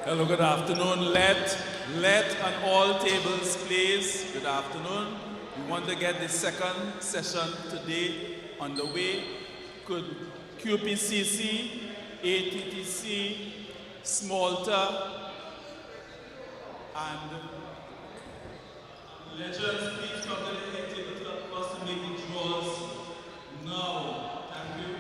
Hello, good afternoon. Let on all tables, please. Good afternoon. We want to get the second session today on the way. Could QPCC, ATTC, Smalta, and Legends, please come to the head table to help us to make the draws now. Thank you.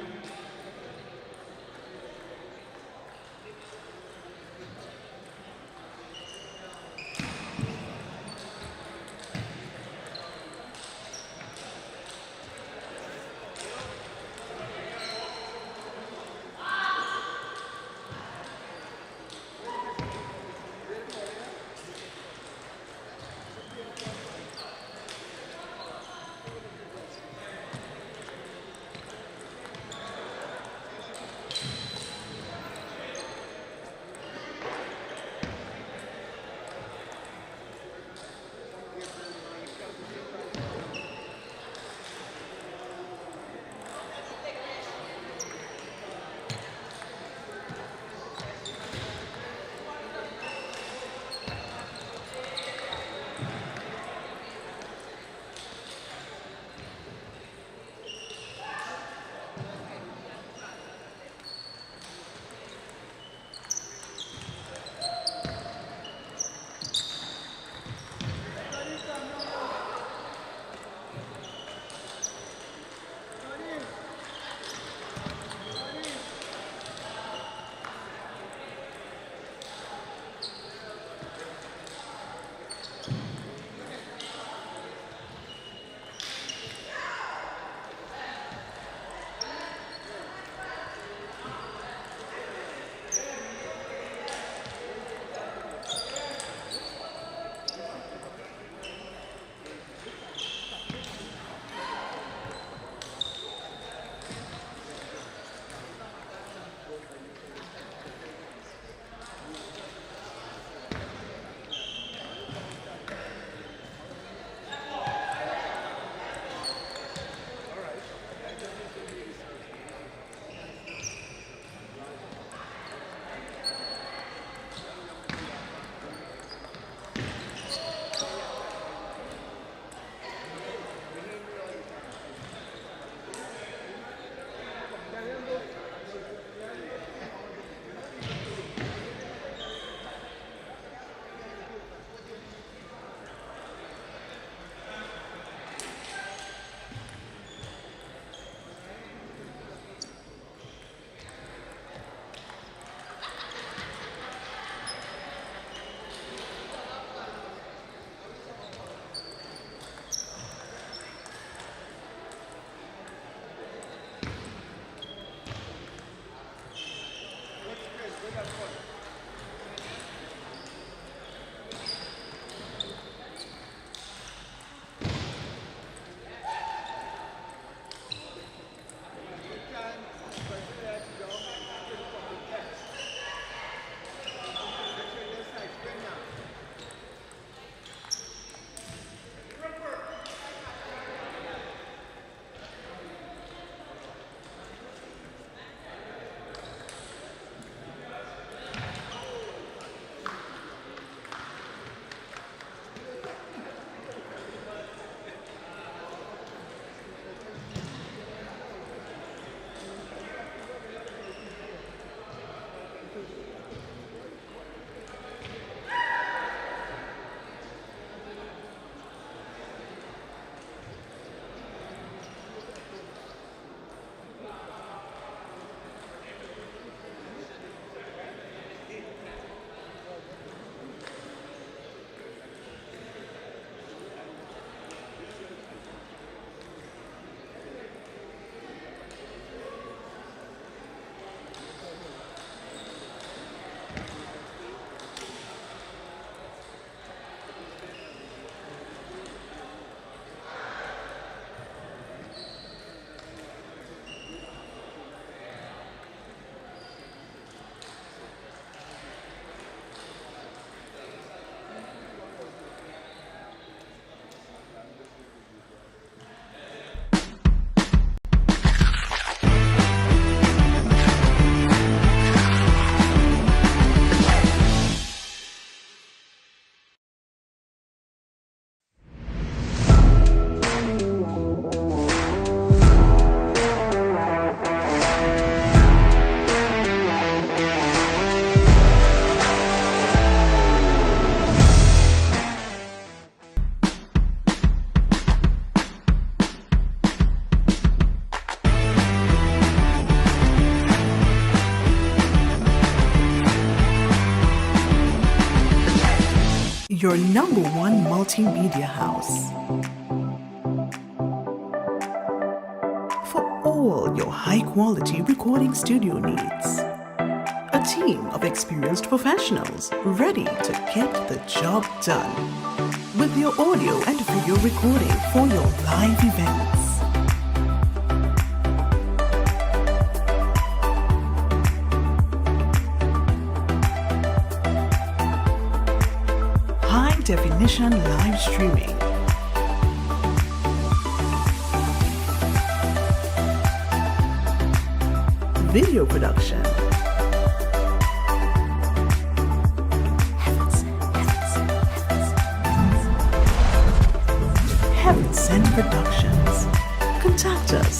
your #1 multimedia house. For all your high-quality recording studio needs. A team of experienced professionals ready to get the job done. With your audio and video recording for your live events. High-definition live streaming. Video production. Heaven Sent Productions. Contact us.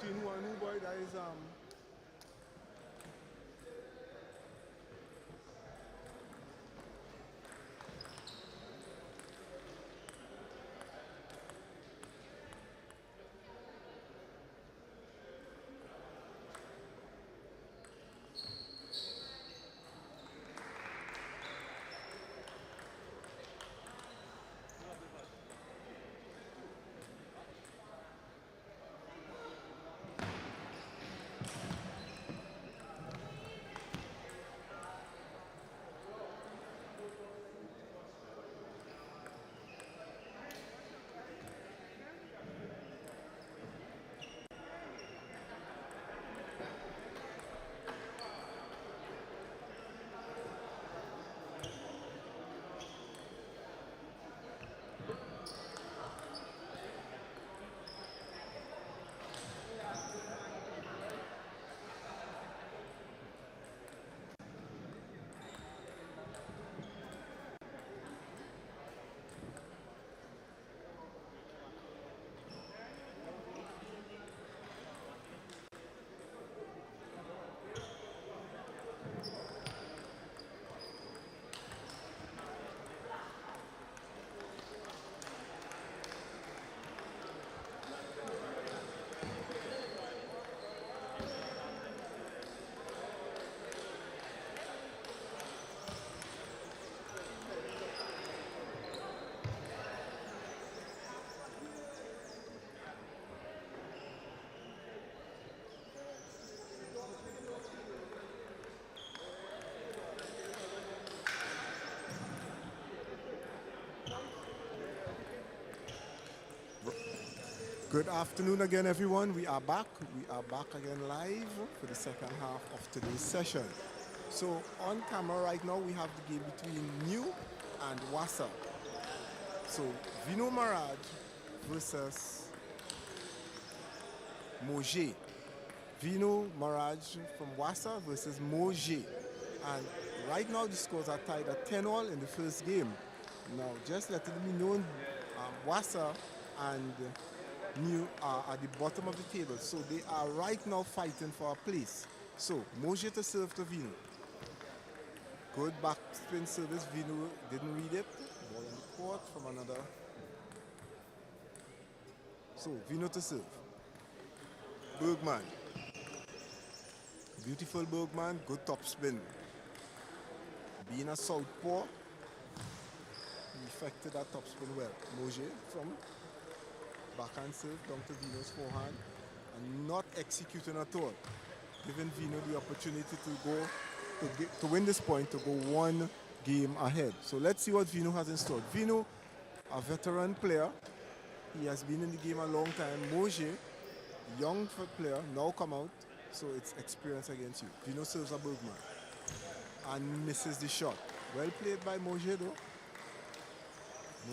between who and who, boy. That is good afternoon again, everyone. We are back. We are back again live for the second half of today's session. So on camera right now, we have the game between New and Wassa. So Vino Maraj versus Moje. Vino Maraj from Wassa versus Moje. And right now the scores are tied at 10-all in the first game. Now just letting me know, Wassa and New are at the bottom of the table. So they are right now fighting for a place. So Moje to serve to Vino. Good backspin service. Vino didn't read it. Ball on the court from another. So Vino to serve. Bergman. Beautiful Bergman. Good top spin. Being a southpaw, he effected that top spin well. Moje from backhand serve down to Vino's forehand and not executing at all, giving Vino the opportunity to go to win this point, to go one game ahead. So let's see what Vino has in store. Vino, a veteran player, he has been in the game a long time. Moje, young player, now come out, so it's experience against you. Vino serves a Bergman and misses the shot. Well played by Moje though.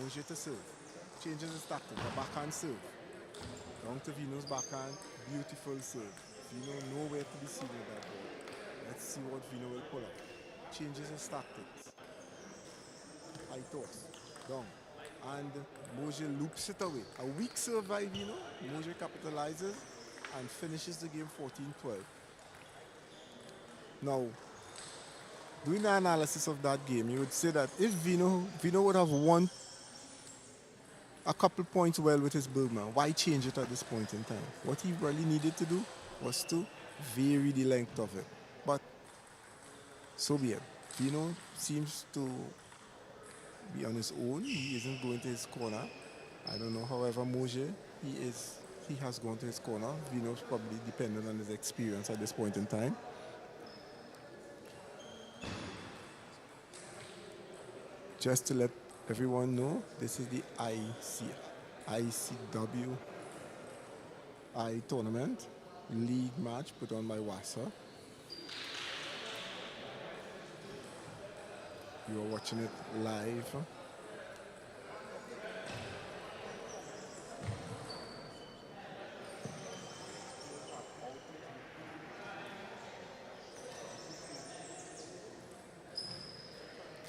Moje to serve. Changes his tactic, a backhand serve. Down to Vino's backhand, beautiful serve. Vino nowhere to be seen with that ball. Let's see what Vino will pull up. Changes his tactics. High toss, down. And Moje loops it away. A weak serve by Vino. Moje capitalizes and finishes the game 14-12. Now, doing the analysis of that game, you would say that if Vino would have won a couple points well with his Bergman, why change it at this point in time? What he really needed to do was to vary the length of it. But so be it. Vino seems to be on his own. He isn't going to his corner. I don't know. However, Moje, he has gone to his corner. Vino's probably dependent on his experience at this point in time. Just to let everyone know, this is the ICWI tournament league match put on by Wassa. You are watching it live.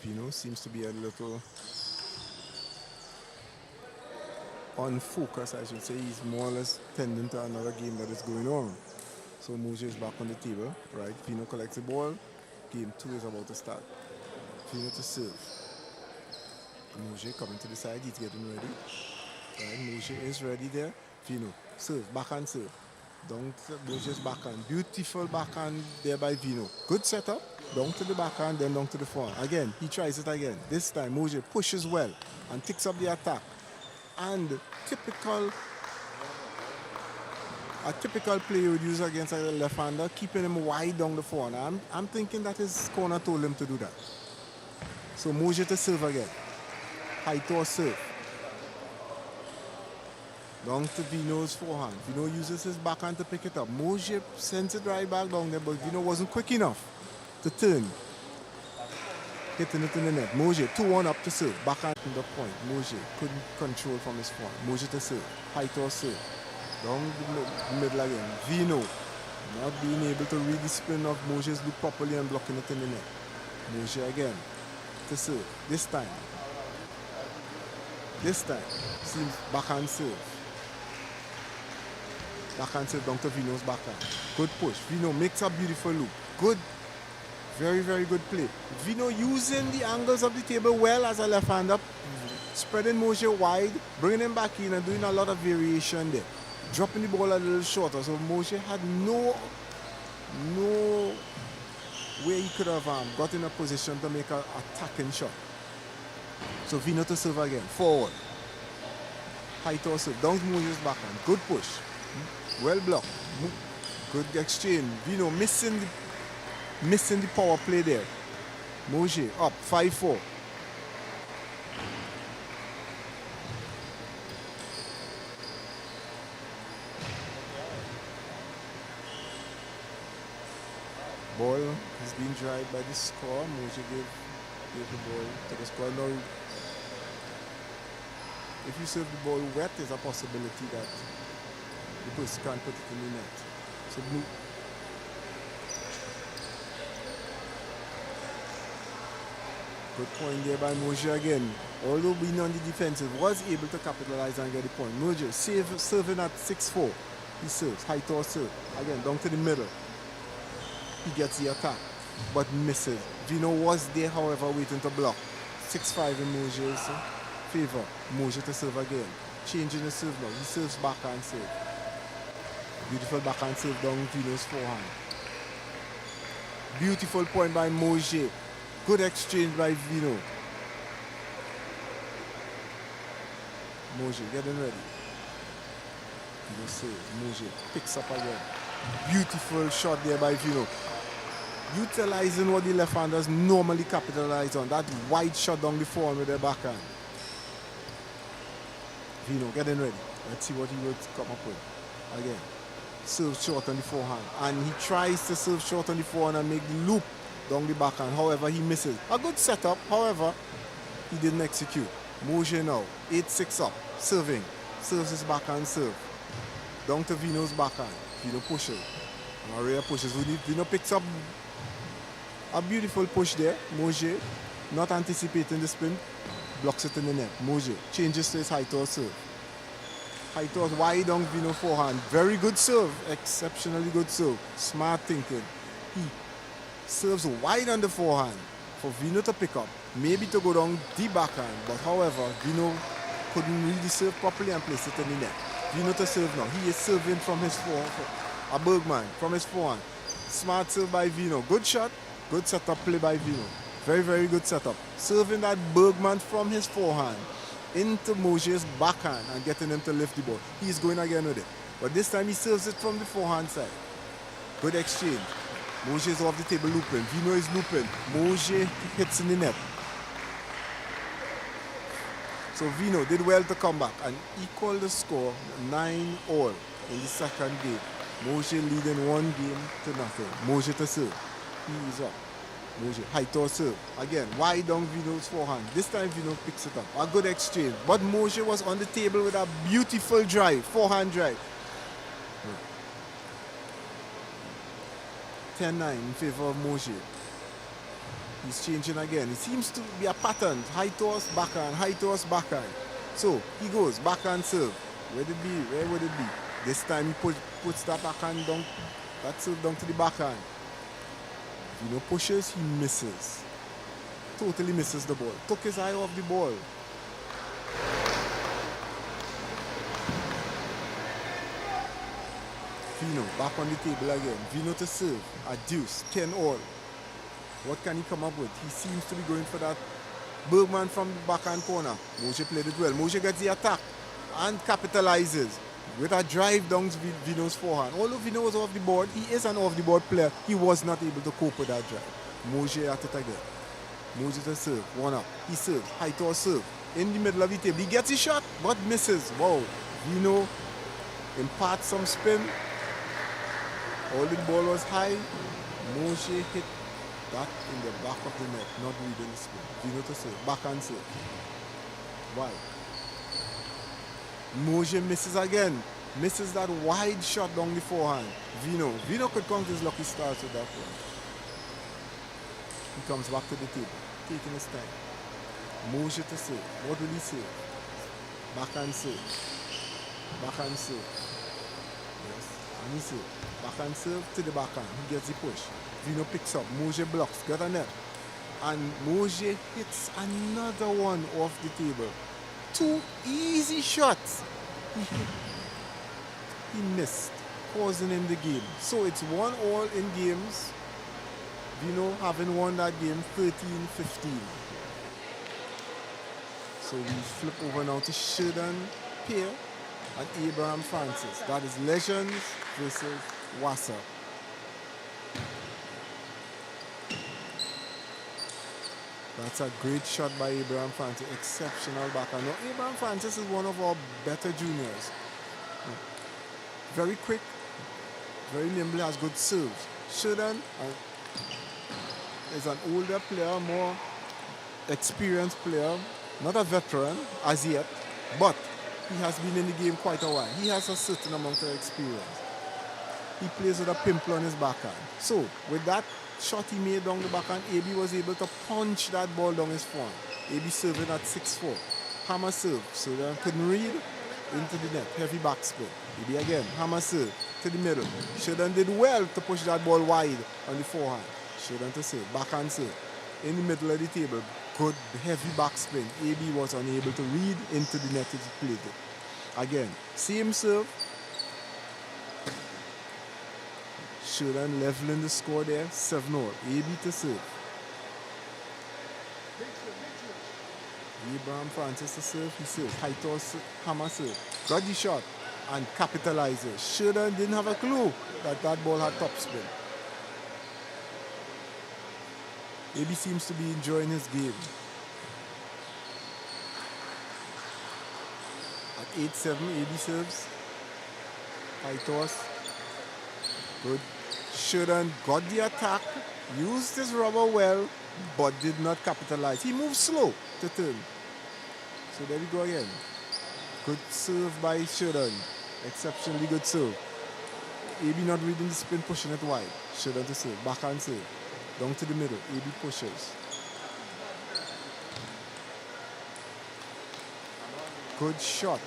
Vino seems to be a little unfocused, I should say. He's more or less tending to another game that is going on. So Moje is back on the table, right? Vino collects the ball. Game 2 is about to start. Vino to serve. Moje coming to the side, he's getting ready. Right, Moje is ready there. Vino, serve, backhand serve. Down to Moje's backhand. Beautiful backhand there by Vino. Good setup. Down to the backhand, then down to the forehand. Again, he tries it again. This time, Moje pushes well and takes up the attack. And a typical play you would use against a left-hander, keeping him wide down the forehand. I'm thinking that his corner told him to do that. So Moje to serve again. High toss serve. Down to Vino's forehand. Vino uses his backhand to pick it up. Moje sends it right back down there, but Vino wasn't quick enough to turn. Hitting it in the net. Moje 2-1 up to serve. Backhand to the point. Moje couldn't control from his forehand. Moje to serve. High toss serve. Down the middle again. Vino not being able to read the spin of Moje's loop properly and blocking it in the net. Moje again to serve. This time, seems backhand serve. Backhand serve down to Vino's backhand. Good push. Vino makes a beautiful loop. Good. Very, very good play. Vino using the angles of the table well as a left-hander. Spreading Moje wide, bringing him back in and doing a lot of variation there. Dropping the ball a little shorter. So Moje had no way he could have got in a position to make an attacking shot. So Vino to serve again. Forward. High toss serve. Down to Moje's backhand. Good push. Well blocked. Good exchange. Vino missing the power play there. Moje up 5-4. Ball has been dried by the score. Moje gave the ball to the score. Now, if you serve the ball wet, there's a possibility that the person can't put it in the net. So good point there by Moje again. Although being on the defensive, was able to capitalize and get the point. Moje serving at 6-4. He serves. High toss serve. Again, down to the middle. He gets the attack, but misses. Vino was there, however, waiting to block. 6-5 in Moje's favor. Moje to serve again. Changing the serve now. He serves backhand serve. Beautiful backhand serve down Vino's forehand. Beautiful point by Moje. Good exchange by Vino. Moje getting ready. Vino serves. Moje picks up again. Beautiful shot there by Vino. Utilizing what the left-handers normally capitalize on. That wide shot down the forehand with their backhand. Vino getting ready. Let's see what he will come up with. Again, serve short on the forehand. And he tries to serve short on the forehand and make the loop down the backhand. However, he misses. A good setup. However, he didn't execute. Moje now. 8-6 up. Serving. Serves his backhand serve. Down to Vino's backhand. Vino pushes. Maria pushes. Vino picks up a beautiful push there. Moje not anticipating the spin. Blocks it in the net. Moje changes to his high toss serve. High toss wide down Vino forehand. Very good serve. Exceptionally good serve. Smart thinking. He serves wide on the forehand for Vino to pick up. Maybe to go down the backhand. But however, Vino couldn't really serve properly and place it in the net. Vino to serve now. He is serving from his forehand. A Bergman from his forehand. Smart serve by Vino. Good shot. Good setup play by Vino. Very, very good setup. Serving that Bergman from his forehand into Moje's backhand and getting him to lift the ball. He's going again with it. But this time he serves it from the forehand side. Good exchange. Moje is off the table looping. Vino is looping. Moje hits in the net. So Vino did well to come back and equal the score 9-all in the second game. Moje leading 1 game to nothing. Moje to serve. He is up. Moje, high toss serve. Again, wide down Vino's forehand. This time Vino picks it up. A good exchange. But Moje was on the table with a beautiful drive. Forehand drive. 10-9 in favor of Moje. He's changing again. It seems to be a pattern. High toss, backhand. High toss, backhand. So he goes backhand serve. Where did it be? Where would it be? This time he puts that backhand down, that serve down to the backhand. Vino pushes, he misses. Totally misses the ball. Took his eye off the ball. Vino back on the table again. Vino to serve. A deuce. 10-all. What can he come up with? He seems to be going for that Bergman from the backhand corner. Moshe played it well. Moshe gets the attack and capitalizes with a drive down Vino's forehand. Although Vino was off the board, he is an off-the-board player. He was not able to cope with that drive. Moshe at it again. Moshe to serve. One up. He serves. High toss serve. In the middle of the table. He gets his shot, but misses. Wow. Vino imparts some spin. All the ball was high. Moshe hit that in the back of the net, not reading the spin. Vino to serve. Backhand serve. Why? Moshe misses again. Misses that wide shot down the forehand. Vino could count his lucky stars with that one. He comes back to the table, taking his time. Moshe to serve. What will he serve? Backhand serve. Backhand serve. Yes. And he serve. Backhand serve to the backhand. He gets the push. Vino picks up. Moshe blocks. Got a net. And Moshe hits another one off the table. 2 easy shots. He missed, causing him the game. So it's 1-all in games. Vino having won that game 13-15. So we flip over now to Sheridan Pierre and Abraham Francis. That is Legends versus Wassa. That's a great shot by Abraham Francis. Exceptional backhand. Now, Abraham Francis is one of our better juniors. Very quick, very nimble, has good serves. Sheridan is an older player, more experienced player, not a veteran as yet, but he has been in the game quite a while. He has a certain amount of experience. He plays with a pimple on his backhand. So, with that shot he made down the backhand, AB was able to punch that ball down his front. AB serving at 6-4. Hammer serve, so they couldn't read into the net. Heavy backspin. AB again, hammer serve to the middle. Sheridan did well to push that ball wide on the forehand. Sheridan to serve, backhand serve. In the middle of the table, good heavy backspin. AB was unable to read into the net as he played it. Again, same serve. Sheridan leveling the score there, 7-all. AB to serve. Abraham Francis to serve, he serves. High toss, hammer serve. Got the shot and capitalizes. Sheridan didn't have a clue that that ball had topspin. AB seems to be enjoying his game. At 8-7, AB serves. High toss. Good. Sheridan got the attack, used his rubber well, but did not capitalize. He moved slow to turn. So there we go again. Good serve by Sheridan. Exceptionally good serve. AB not reading the spin, pushing it wide. Sheridan to serve. Backhand serve. Down to the middle. AB pushes. Good shot.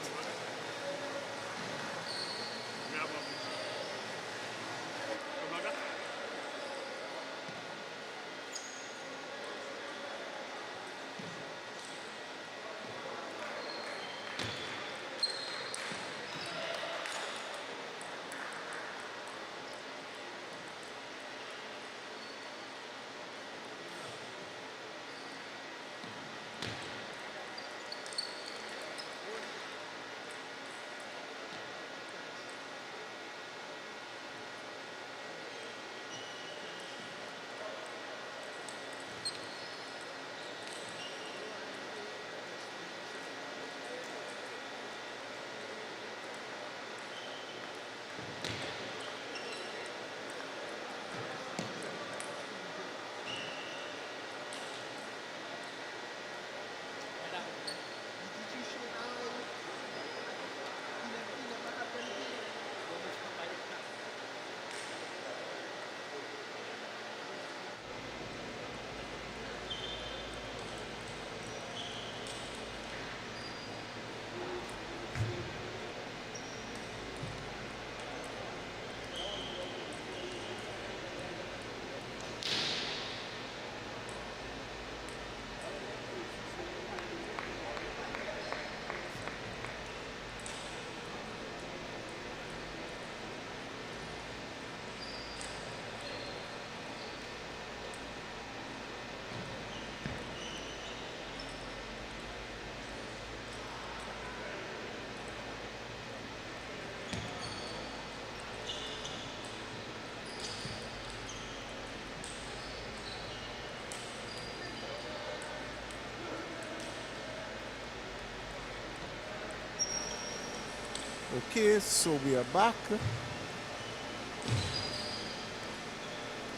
Okay, so we are back.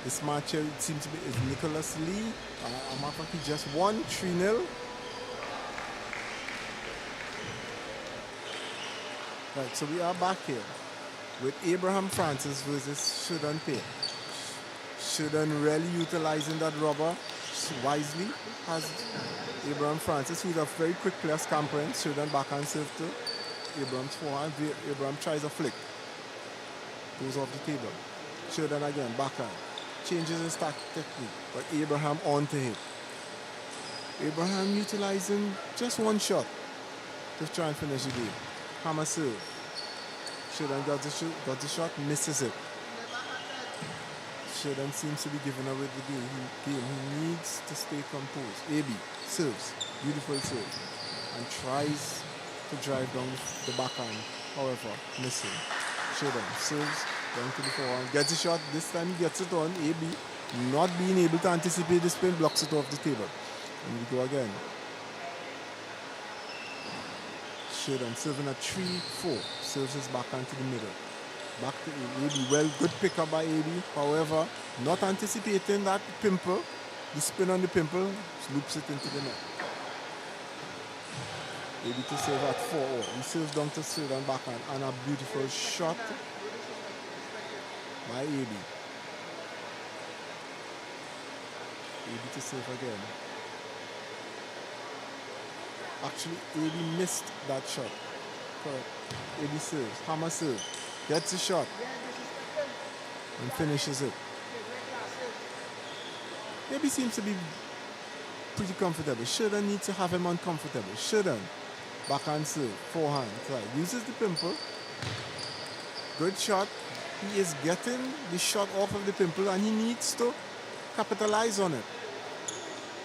This match here, it seems to be is Nicholas Lee. He just won 3-0. Right, so we are back here with Abraham Francis versus Sheridan Payne. Sheridan really utilizing that rubber wisely. Has Abraham Francis, who's a very quick player, scampering. Sheridan backhand serve to Abraham's forehand. Abraham tries a flick. Goes off the table. Sheridan again, backhand. Changes his technique, but Abraham on to him. Abraham utilizing just one shot to try and finish the game. Hammer serve. Sheridan got the shot, misses it. Sheridan seems to be giving away the game. He needs to stay composed. AB serves, beautiful serve, and tries to drive down the backhand. However, missing. Sheridan serves down to the forehand, gets a shot. This time he gets it on. AB not being able to anticipate the spin, blocks it off the table. And we go again. Sheridan serving a 3-4. Serves his backhand to the middle. Back to AB. Well, good pickup by AB. However, not anticipating that pimple. The spin on the pimple loops it into the net. AB to serve at 4-0. He serves down to Sheridan backhand. And a beautiful shot by AB. AB to serve again. Actually, AB missed that shot. Correct. AB serves. Hammer serve. Gets a shot. And finishes it. AB seems to be pretty comfortable. Sheridan needs to have him uncomfortable. Sheridan. Backhand serve. Forehand. Try. Uses the pimple. Good shot. He is getting the shot off of the pimple and he needs to capitalize on it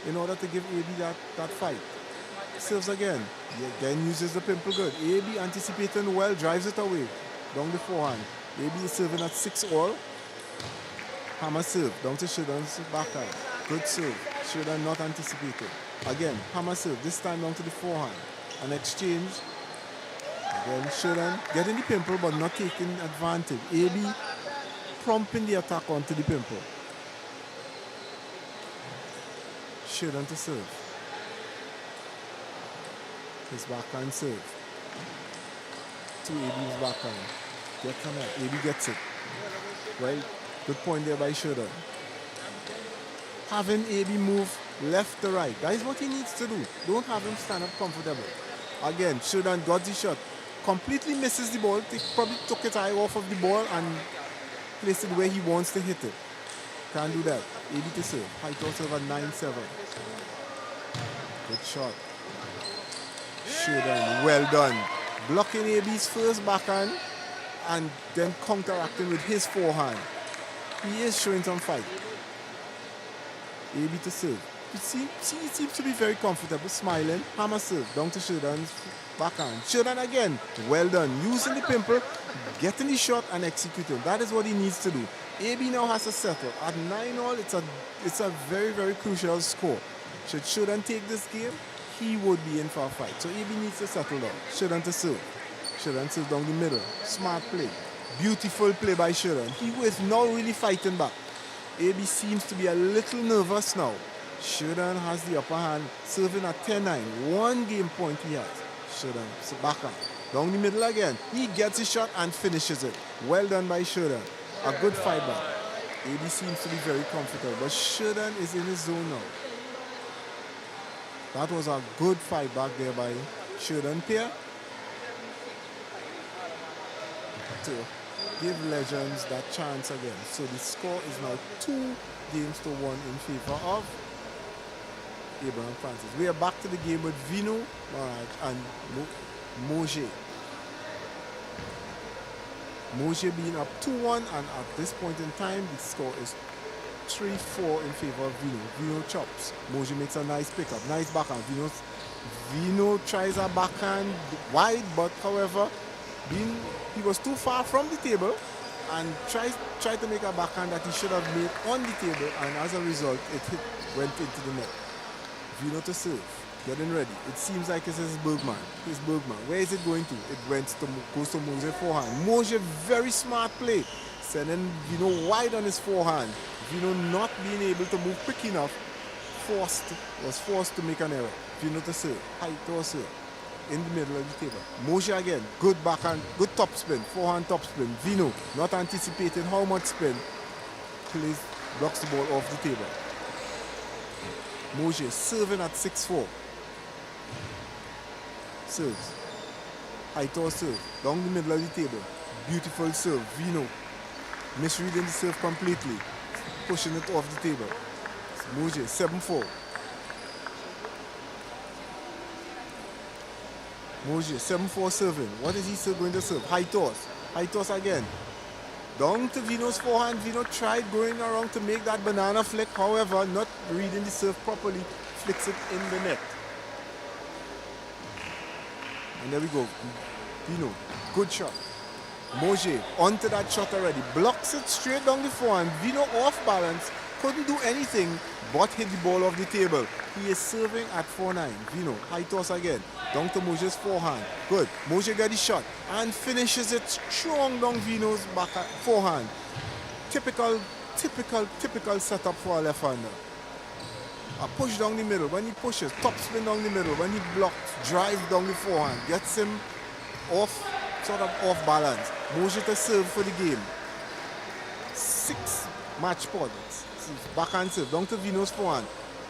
in order to give AB that fight. Serves again. He again uses the pimple good. AB anticipating well, drives it away. Down the forehand. AB is serving at 6-all. Hammer serve. Down to Sheridan's backhand. Good serve. Sheridan not anticipating. Again, hammer serve. This time down to the forehand. An exchange. Again, Sheridan getting the pimple but not taking advantage. AB prompting the attack onto the pimple. Sheridan to serve. His backhand serve. To AB's backhand. Gets on it. AB gets it. Well, good point there by Sheridan. Having AB move left to right. That is what he needs to do. Don't have him stand up comfortable. Again, Sheridan got the shot. Completely misses the ball. He probably took his eye off of the ball and placed it where he wants to hit it. Can't do that. AB to serve. High toss serve at 9-7. Good shot. Sheridan, well done. Blocking AB's first backhand and then counteracting with his forehand. He is showing some fight. AB to serve. He seems to be very comfortable, smiling. Hammer serve, down to Sheridan's backhand. Sheridan again, well done. Using the pimple, getting the shot and executing. That is what he needs to do. AB now has to settle. At 9-all, it's a very, very crucial score. Should Sheridan take this game, he would be in for a fight. So AB needs to settle down. Sheridan to serve. Sheridan serves down the middle. Smart play. Beautiful play by Sheridan. He was now really fighting back. AB seems to be a little nervous now. Sheridan has the upper hand, serving at 10-9. 1 game point he has. Sheridan, backhand. Down the middle again. He gets his shot and finishes it. Well done by Sheridan. A good fight back. AB seems to be very comfortable, but Sheridan is in his zone now. That was a good fight back there by Sheridan Pierre to give Legends that chance again. So the score is now 2-1 in favor of Abraham Francis. We are back to the game with Vino and Moje. Moje being up 2-1, and at this point in time, the score is 3-4 in favor of Vino. Vino chops. Moje makes a nice pickup. Nice backhand. Vino tries a backhand wide, but however, he was too far from the table and tried to make a backhand that he should have made on the table, and as a result, went into the net. Vino to serve. getting ready. It seems like it's Bergman. It's Bergman. Where is it going to? It goes to Mose forehand. Mose, very smart play. Sending Vino wide on his forehand. Vino not being able to move quick enough. Was forced to make an error. Vino to serve. High to serve. In the middle of the table. Moshe again. Good backhand. Good top spin. Forehand top spin. Vino not anticipating how much spin. Blocks the ball off the table. Moshe serving at 6-4. Serves. High toss serve. Down the middle of the table. Beautiful serve. Vino misreading the serve completely. Pushing it off the table. Moshe 7-4. Moshe 7-4 serving. What is he still going to serve? High toss. High toss again. Down to Vino's forehand. Vino tried going around to make that banana flick. However, not reading the serve properly. Flicks it in the net. And there we go. Vino. Good shot. Moshe onto that shot already. Blocks it straight down the forehand. Vino off balance. Couldn't do anything but hit the ball off the table. He is serving at 4-9. Vino. High toss again. Down to Moshe's forehand. Good. Moshe got the shot and finishes it strong down Vino's forehand. Typical setup for a left-hander. A push down the middle. When he pushes, top spin down the middle. When he blocks, drive down the forehand. Gets him sort of off balance. Moshe to serve for the game. 6 match points. Backhand serve down to Vino's forehand.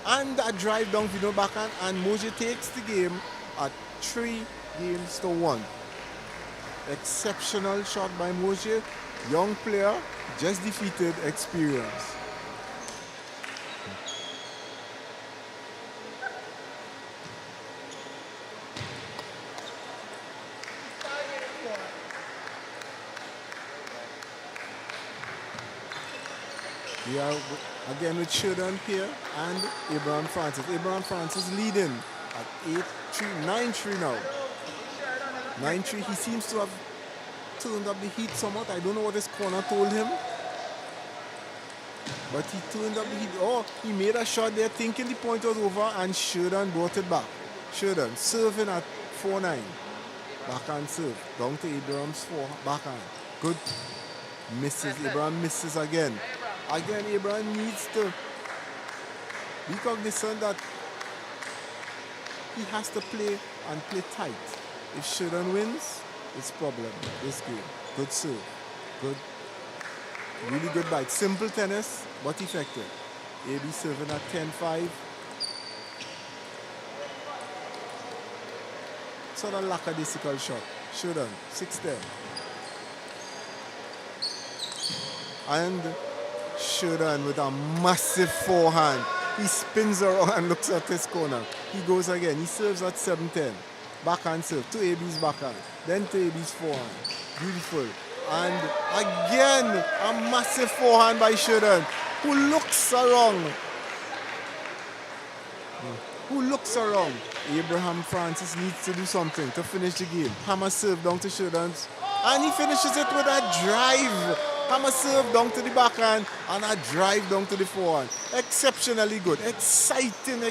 And that drive down Vino backhand, and Moshe takes the game at 3-1. Exceptional shot by Moshe. Young player, just defeated experience. We are again with Sheridan Pierre and Abraham Francis. Abraham Francis leading at 9-3 now. 9-3. He seems to have turned up the heat somewhat. I don't know what his corner told him. But he turned up the heat. Oh, he made a shot there thinking the point was over, and Sheridan brought it back. Sheridan serving at 4-9. Backhand serve. Down to Abraham's backhand. Good. Misses. Abraham misses again. Again, Abraham needs to be cognizant that he has to play and play tight. If Sheridan wins, it's problem. This game. Good serve. Good. Really good bite. Simple tennis, but effective. AB serving at 10-5. Sort of lackadaisical shot. Sheridan, 6-10. And Sheridan with a massive forehand. He spins around and looks at his corner. He goes again. He serves at 7-10. Backhand serve to AB's backhand. Then to AB's forehand. Beautiful. And again, a massive forehand by Sheridan, who looks around. Abraham Francis needs to do something to finish the game. Hammer serve down to Sheridan's. And he finishes it with a drive. Hammer serve down to the backhand and a drive down to the forehand. Exceptionally good. Exciting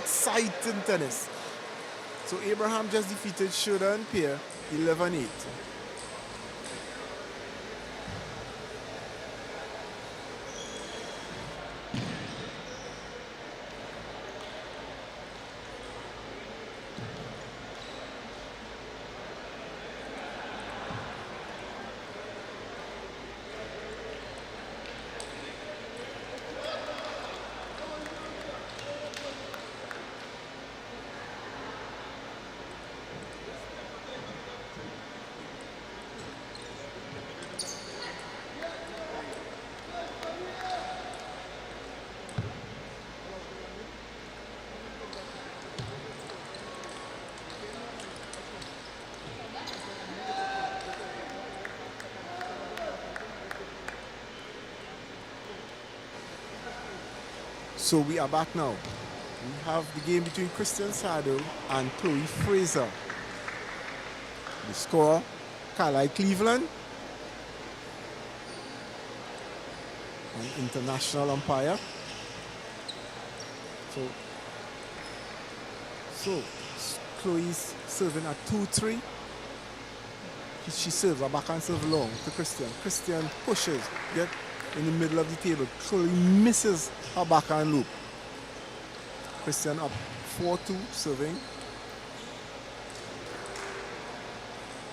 tennis. So Abraham just defeated Sheridan Pierre 11-8. So we are back now. We have the game between Christian Sado and Chloe Fraser. The scorer, Carlisle Cleveland, an international umpire. Chloe's serving at 2-3. She serves a backhand serve long to Christian. Christian pushes, get in the middle of the table. Chloe misses her backhand loop. Christian up 4-2 serving.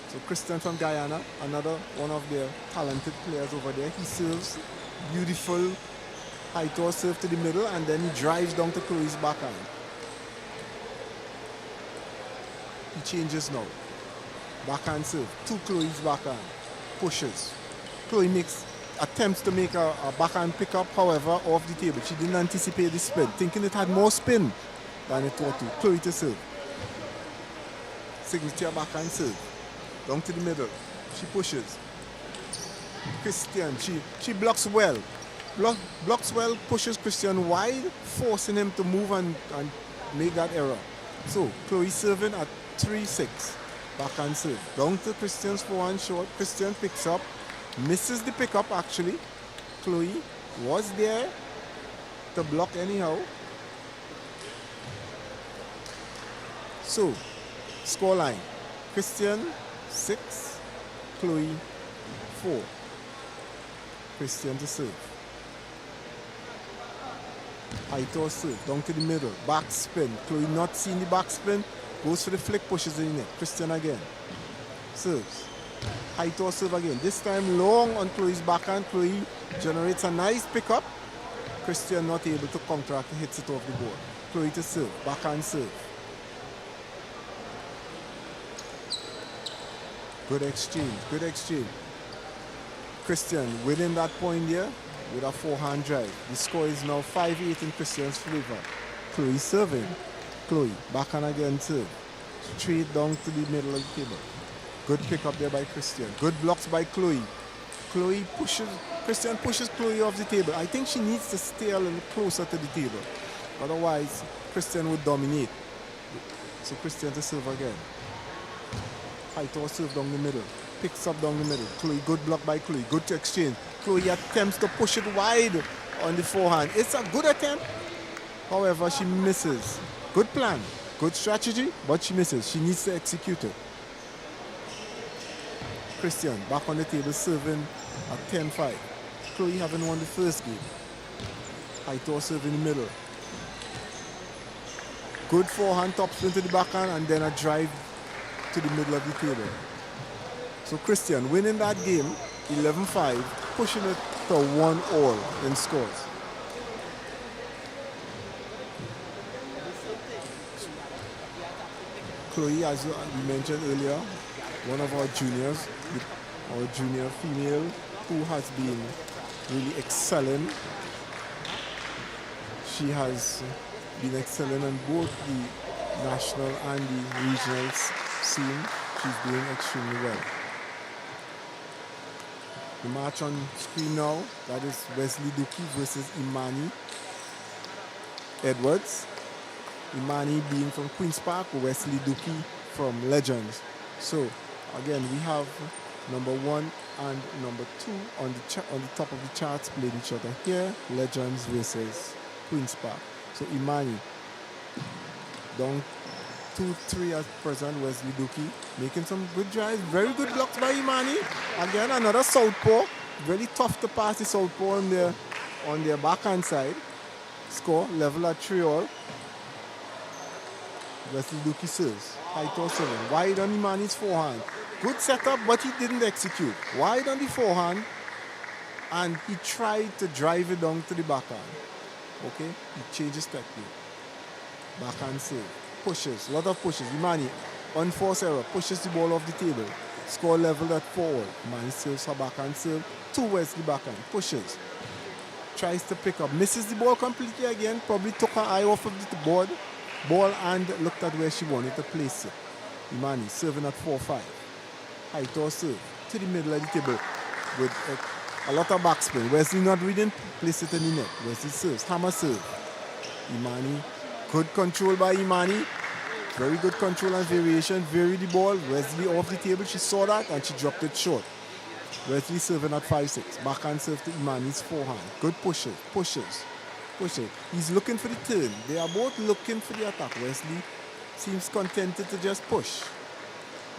So Christian from Guyana, another one of their talented players over there. He serves beautiful high toss serve to the middle, and then he drives down to Chloe's backhand. He changes now. Backhand serve to Chloe's backhand. Pushes. Chloe attempts to make a backhand pickup, however, off the table. She didn't anticipate the spin, thinking it had more spin than it ought to. Chloe to serve. Signature backhand serve. Down to the middle. She pushes. Christian, she blocks well. Blocks well, pushes Christian wide, forcing him to move and make that error. So, Chloe serving at 3-6. Backhand serve. Down to Christian's forehand short. Christian picks up. Misses the pickup actually. Chloe was there to block anyhow. So, scoreline. Christian 6, Chloe 4. Christian to serve. High toss serve, down to the middle. Back spin. Chloe not seeing the back spin. Goes for the flick, pushes in the net. Christian again. Serves. High toss serve again. This time long on Chloe's backhand. Chloe generates a nice pickup. Christian not able to counteract, hits it off the board. Chloe to serve. Backhand serve. Good exchange. Good exchange. Christian winning that point there with a forehand drive. The score is now 5-8 in Christian's favor. Chloe serving. Chloe backhand again serve. Straight down to the middle of the table. Good pick up there by Christian. Good blocks by Chloe. Chloe pushes, Christian pushes Chloe off the table. I think she needs to stay a little closer to the table. Otherwise, Christian would dominate. So Christian to serve again. High toss serve down the middle. Picks up down the middle. Chloe, good block by Chloe. Good to exchange. Chloe attempts to push it wide on the forehand. It's a good attempt. However, she misses. Good plan. Good strategy, but she misses. She needs to execute it. Christian back on the table serving at 10-5. Chloe having won the first game. High toss serve in the middle. Good forehand topspin to the backhand and then a drive to the middle of the table. So Christian winning that game 11-5, pushing it to 1-all in scores. Chloe, as we mentioned earlier, one of our juniors, our junior female, who has been really excelling. She has been excelling on both the national and the regional scene. She's doing extremely well. The match on screen now, that is Wesley Duki versus Imani Edwards. Imani being from Queen's Park, Wesley Duki from Legends. So again, we have number 1 and number 2 on the top of the charts playing each other here. Legends versus Queen's Park. So Imani down 2-3 at present. Wesley Duki making some good drives. Very good blocks by Imani. Again, another southpaw. Very tough to pass the southpaw on their backhand side. Score level at 3-all. Wesley Duki serves. High toss serving. Wide on Imani's forehand. Good setup, but he didn't execute. Wide on the forehand, and he tried to drive it down to the backhand. Okay, he changes technique. Backhand serve. Pushes, a lot of pushes. Imani, unforced error, pushes the ball off the table. Score level at 4-all. Imani serves her backhand serve to Wesley backhand. Pushes. Tries to pick up. Misses the ball completely again. Probably took her eye off of the ball and looked at where she wanted to place it. Imani serving at 4-5. High toss serve to the middle of the table with a lot of backspin. Wesley not reading, place it in the net. Wesley serves, hammer serve. Imani, good control by Imani. Very good control and variation. Vary the ball. Wesley off the table. She saw that and she dropped it short. Wesley serving at 5-6. Backhand serve to Imani's forehand. Good pushes. He's looking for the turn. They are both looking for the attack. Wesley seems contented to just push.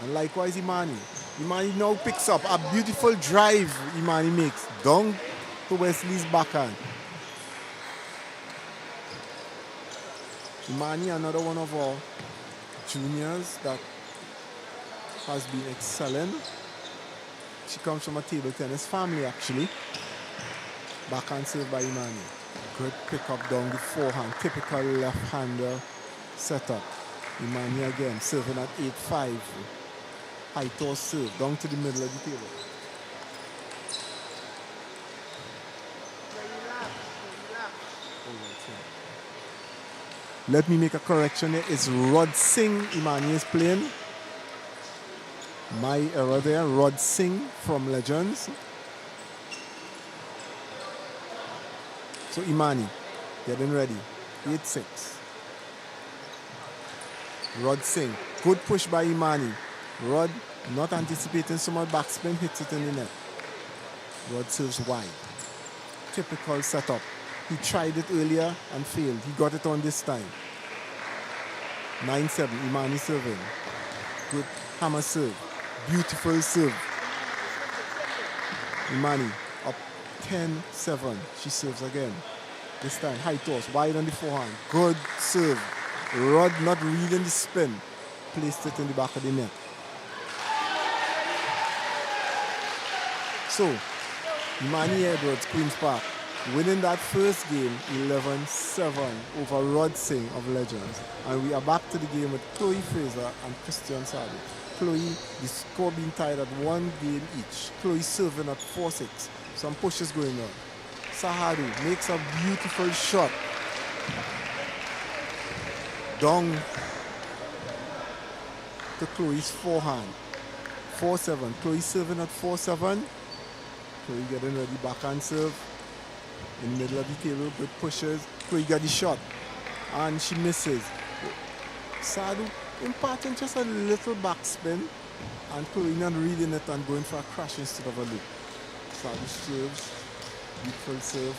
And likewise Imani. Imani now picks up a beautiful drive Imani makes down to Wesley's backhand. Imani, another one of our juniors that has been excellent. She comes from a table tennis family actually. Backhand serve by Imani. Good pick up down the forehand. Typical left-hander setup. Imani again serving at 8-5. High toss serve down to the middle of the table. Let me make a correction here. It's Rod Singh Imani is playing. My error there. Rod Singh from Legends. So Imani getting ready. 8-6. Rod Singh. Good push by Imani. Rod not anticipating so much backspin, hits it in the net. Rod serves wide. Typical setup. He tried it earlier and failed. He got it on this time. 9-7. Imani serving. Good hammer serve. Beautiful serve. Imani up 10-7. She serves again. This time high toss. Wide on the forehand. Good serve. Rod not reading the spin. Placed it in the back of the net. So, Imani Edwards, Queen's Park, winning that first game 11-7 over Rod Singh of Legends. And we are back to the game with Chloe Fraser and Christian Sadu. Chloe, the score being tied at 1 game each. Chloe serving at 4-6. Some pushes going on. Sahadu makes a beautiful shot. Down to Chloe's forehand. 4-7. Chloe serving at 4-7. Chloe getting ready, backhand serve. In the middle of the table, good pushes. Chloe got the shot. And she misses. Sadu imparting just a little backspin. And Chloe not reading it and going for a crash instead of a loop. Sadu serves. Beautiful serve.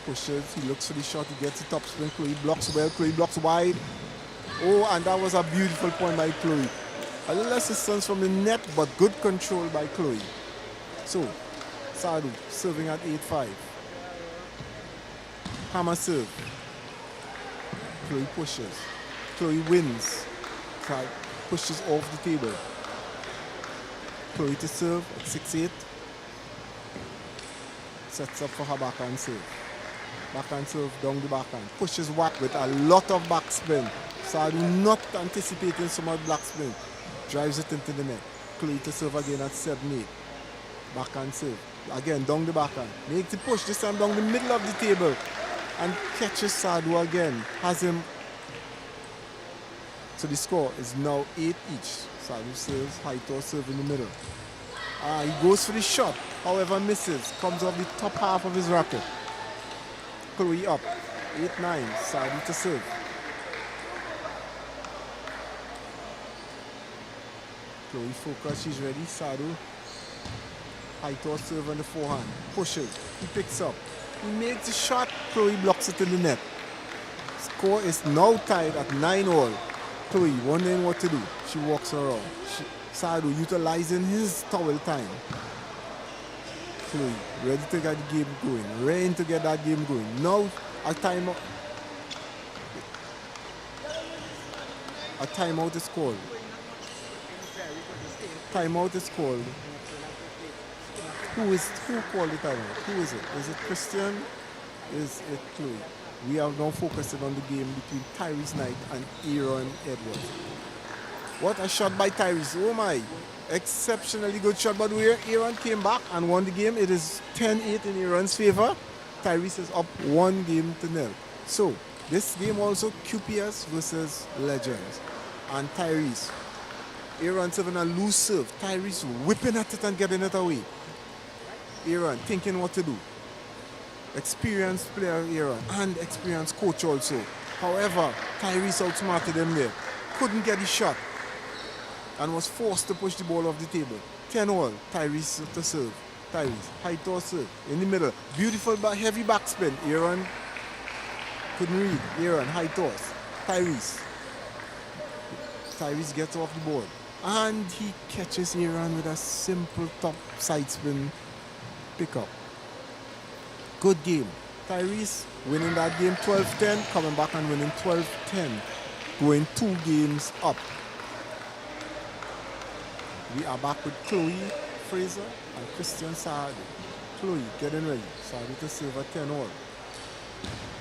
Pushes. He looks for the shot. He gets the topspin. Chloe blocks well. Chloe blocks wide. Oh, and that was a beautiful point by Chloe. A little assistance from the net, but good control by Chloe. So, Sadu serving at 8-5. Hammer serve. Chloe pushes. Chloe wins. Pushes off the table. Chloe to serve at 6-8. Sets up for her backhand serve. Backhand serve down the backhand. Pushes whack with a lot of backspin. Sadu not anticipating so much backspin. Drives it into the net. Chloe to serve again at 7-8. Backhand serve. Again, down the backhand. Makes the push, this time down the middle of the table. And catches Sadu again. Has him. So the score is now 8 each. Sadu serves, high toss serve in the middle. He goes for the shot. However, misses. Comes off the top half of his racket. Chloe up. 8-9. Sadu to serve. Chloe focus, she's ready. Sadu. High toss serve on the forehand. Pushes. He picks up. He makes the shot. Chloe blocks it in the net. Score is now tied at 9-all. Chloe wondering what to do. She walks around. Sadu utilizing his towel time. Chloe ready to get the game going. Ready to get that game going. Now a timeout. A timeout is called. Timeout is called. Who called the timeout? Who is it? Is it Christian? Is it Chloe? We are now focusing on the game between Tyrese Knight and Aaron Edwards. What a shot by Tyrese. Oh my. Exceptionally good shot. But where Aaron came back and won the game, it is 10-8 in Aaron's favor. Tyrese is up 1-0. So this game also QPS versus Legends. And Tyrese. Aaron serving a loose serve. Tyrese whipping at it and getting it away. Aaron thinking what to do. Experienced player Aaron and experienced coach also. However, Tyrese outsmarted him there. Couldn't get the shot and was forced to push the ball off the table. 10-all. Tyrese to serve. Tyrese. High toss serve. In the middle. Beautiful heavy backspin. Aaron couldn't read. Aaron. High toss. Tyrese. Tyrese gets off the board. And he catches Aaron with a simple top side spin pickup. Good game. Tyrese winning that game 12-10, coming back and winning 12-10. Going 2 games up. We are back with Chloe Fraser and Christian Saad. Chloe getting ready. Saad to serve at 10-all.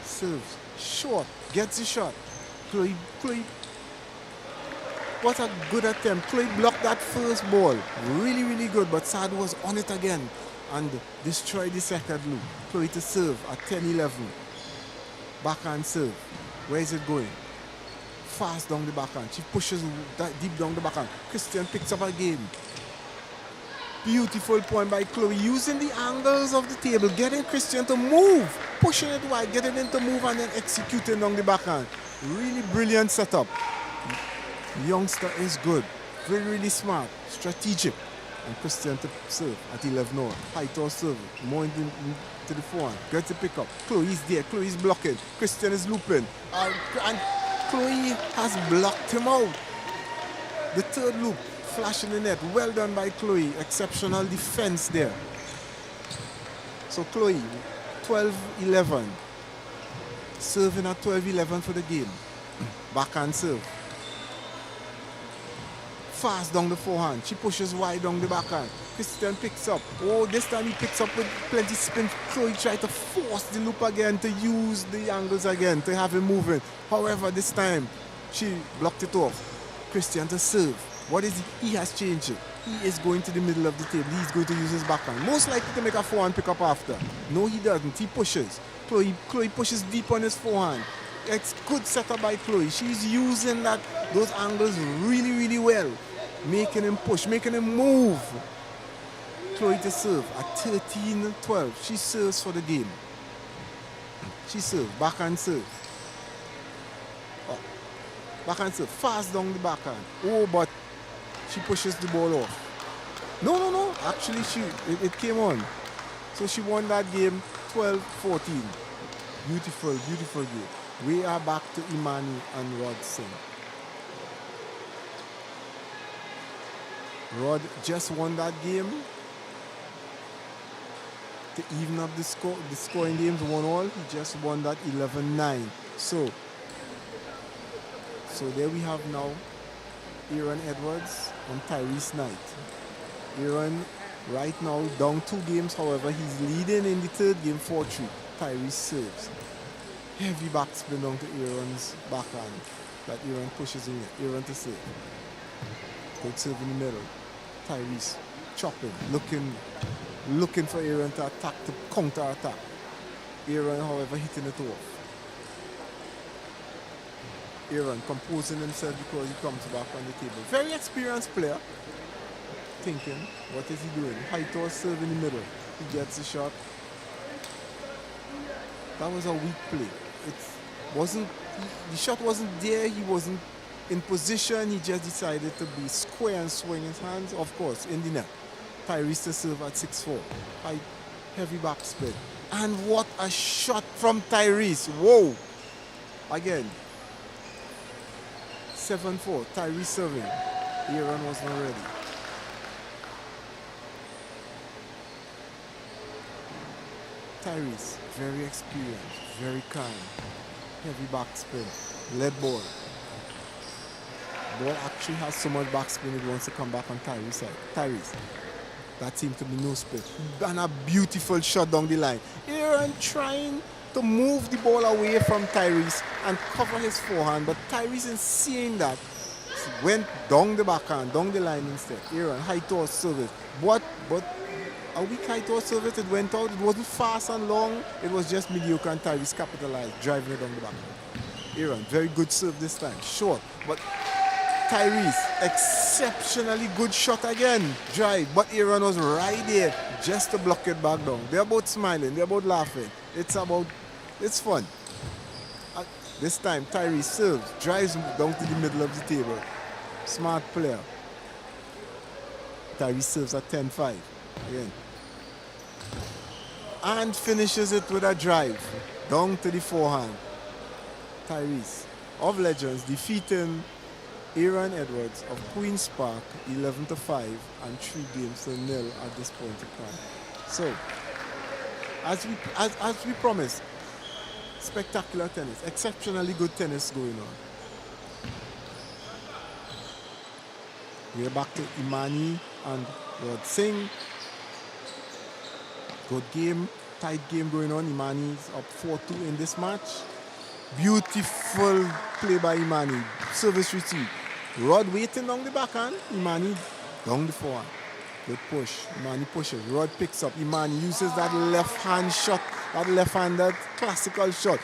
Serves. Short. Gets the shot. Chloe. What a good attempt. Chloe blocked that first ball. Really, really good. But Saad was on it again and destroyed the second loop. Chloe to serve at 10-11. Backhand serve. Where is it going? Fast down the backhand. She pushes that deep down the backhand. Christian picks up again. Beautiful point by Chloe. Using the angles of the table. Getting Christian to move. Pushing it wide. Getting him to move and then executing down the backhand. Really brilliant setup. Youngster is good. Very, really smart. Strategic. And Christian to serve at 11-all. High toss serve. More into the forehand. Gets the pickup. Chloe is there. Chloe is blocking. Christian is looping. And Chloe has blocked him out. The third loop. Flash in the net. Well done by Chloe. Exceptional defense there. So Chloe, 12-11. Serving at 12-11 for the game. Backhand serve. Fast down the forehand. She pushes wide down the backhand. Christian picks up. Oh, this time he picks up with plenty spin. Chloe tried to force the loop again, to use the angles again, to have him moving. However, this time she blocked it off. Christian to serve. What is he? He has changed it. He is going to the middle of the table. He's going to use his backhand. Most likely to make a forehand pick up after. No, he doesn't. He pushes. Chloe pushes deep on his forehand. It's good setup by Chloe. She's using those angles really, really well. Making him push, making him move. Chloe to serve at 13-12. She serves for the game. She serves. Backhand serve. Oh. Backhand serve. Fast down the backhand. Oh, but she pushes the ball off. No. Actually, it came on. So she won that game 12-14. Beautiful, beautiful game. We are back to Imani and Rod Singh. Rod just won that game to even up the score. The scoring games 1-all. He just won that 11-9. So there we have now Aaron Edwards and Tyrese Knight. Aaron right now down 2 games. However, he's leading in the third game 4-3. Tyrese serves. Heavy backspin down to Aaron's backhand that Aaron pushes in it. Aaron to serve. Good serve in the middle. Tyrese chopping, looking for Aaron to attack, to counter attack. Aaron, however, hitting it off. Aaron composing himself because he comes back on the table. Very experienced player. Thinking, what is he doing? High toss serve in the middle. He gets the shot. That was a weak play. The shot wasn't there. He wasn't in position. He just decided to be square and swing his hands, of course, in the net. Tyrese to serve at 6-4. High, heavy backspin. And what a shot from Tyrese. Whoa. Again. 7-4. Tyrese serving. Aaron was not ready. Tyrese, very experienced, very calm. Heavy backspin. Lead ball. Ball actually has so much backspin it wants to come back on Tyrese's side. Tyrese. That seemed to be no split. And a beautiful shot down the line. Aaron trying to move the ball away from Tyrese and cover his forehand. But Tyrese, in seeing that, went down the backhand, down the line instead. Aaron, high toss service. But a weak high toss service, it went out. It wasn't fast and long. It was just mediocre and Tyrese capitalized, driving it down the backhand. Aaron, very good serve this time. Short, but Tyrese, exceptionally good shot again. Drive, but Aaron was right there just to block it back down. They're both smiling, they're both laughing. It's fun. This time, Tyrese serves, drives down to the middle of the table. Smart player. Tyrese serves at 10-5 again. And finishes it with a drive down to the forehand. Tyrese of Legends defeating Aaron Edwards of Queen's Park 11-5 and 3-0 at this point in time. So, as we promised, spectacular tennis, exceptionally good tennis going on. We're back to Imani and Rod Singh. Good game, tight game going on. Imani is up 4-2 in this match. Beautiful play by Imani. Service receive. Rod waiting down the backhand. Imani down the forehand. Good push. Imani pushes. Rod picks up. Imani uses that left-hand shot. That left-handed classical shot.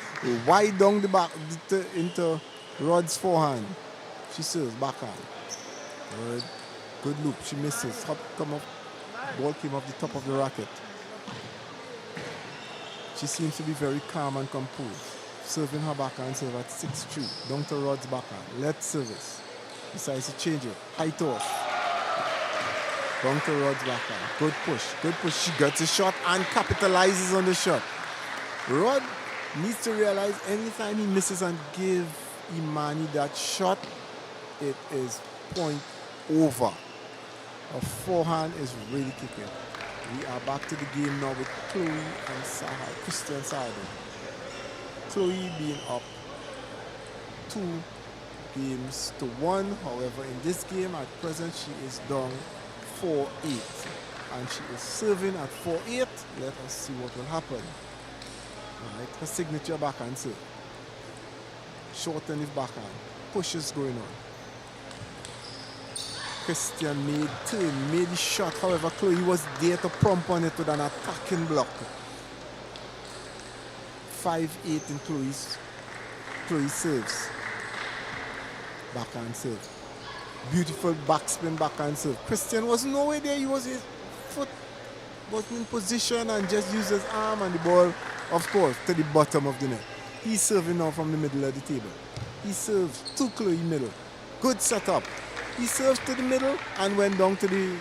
Wide down the back into Rod's forehand. She serves backhand. Good loop. She misses. Come up. Ball came off the top of the racket. She seems to be very calm and composed. Serving her backhand serve at 6-3. Down to Rod's backhand. Left service. Decides to change it. High toss. Down to Rod's backhand. Good push. Good push. She gets a shot and capitalizes on the shot. Rod needs to realize anytime he misses and give Imani that shot, it is point over. Her forehand is really kicking. We are back to the game now with Chloe and Sahar, Christian Sardo. Chloe being up 2-1. However, in this game at present she is down 4-8. And she is serving at 4-8. Let us see what will happen. Alright, her signature backhand serve. Shorten his backhand. Pushes going on. Christian made the shot. However, Chloe was there to prompt on it with an attacking block. 5-8 in Chloe's serves. Backhand serve. Beautiful backspin backhand serve. Christian was nowhere there. His foot was in position and just used his arm and the ball, of course, to the bottom of the net. He's serving now from the middle of the table. He serves to Chloe middle. Good setup. He serves to the middle and went down to the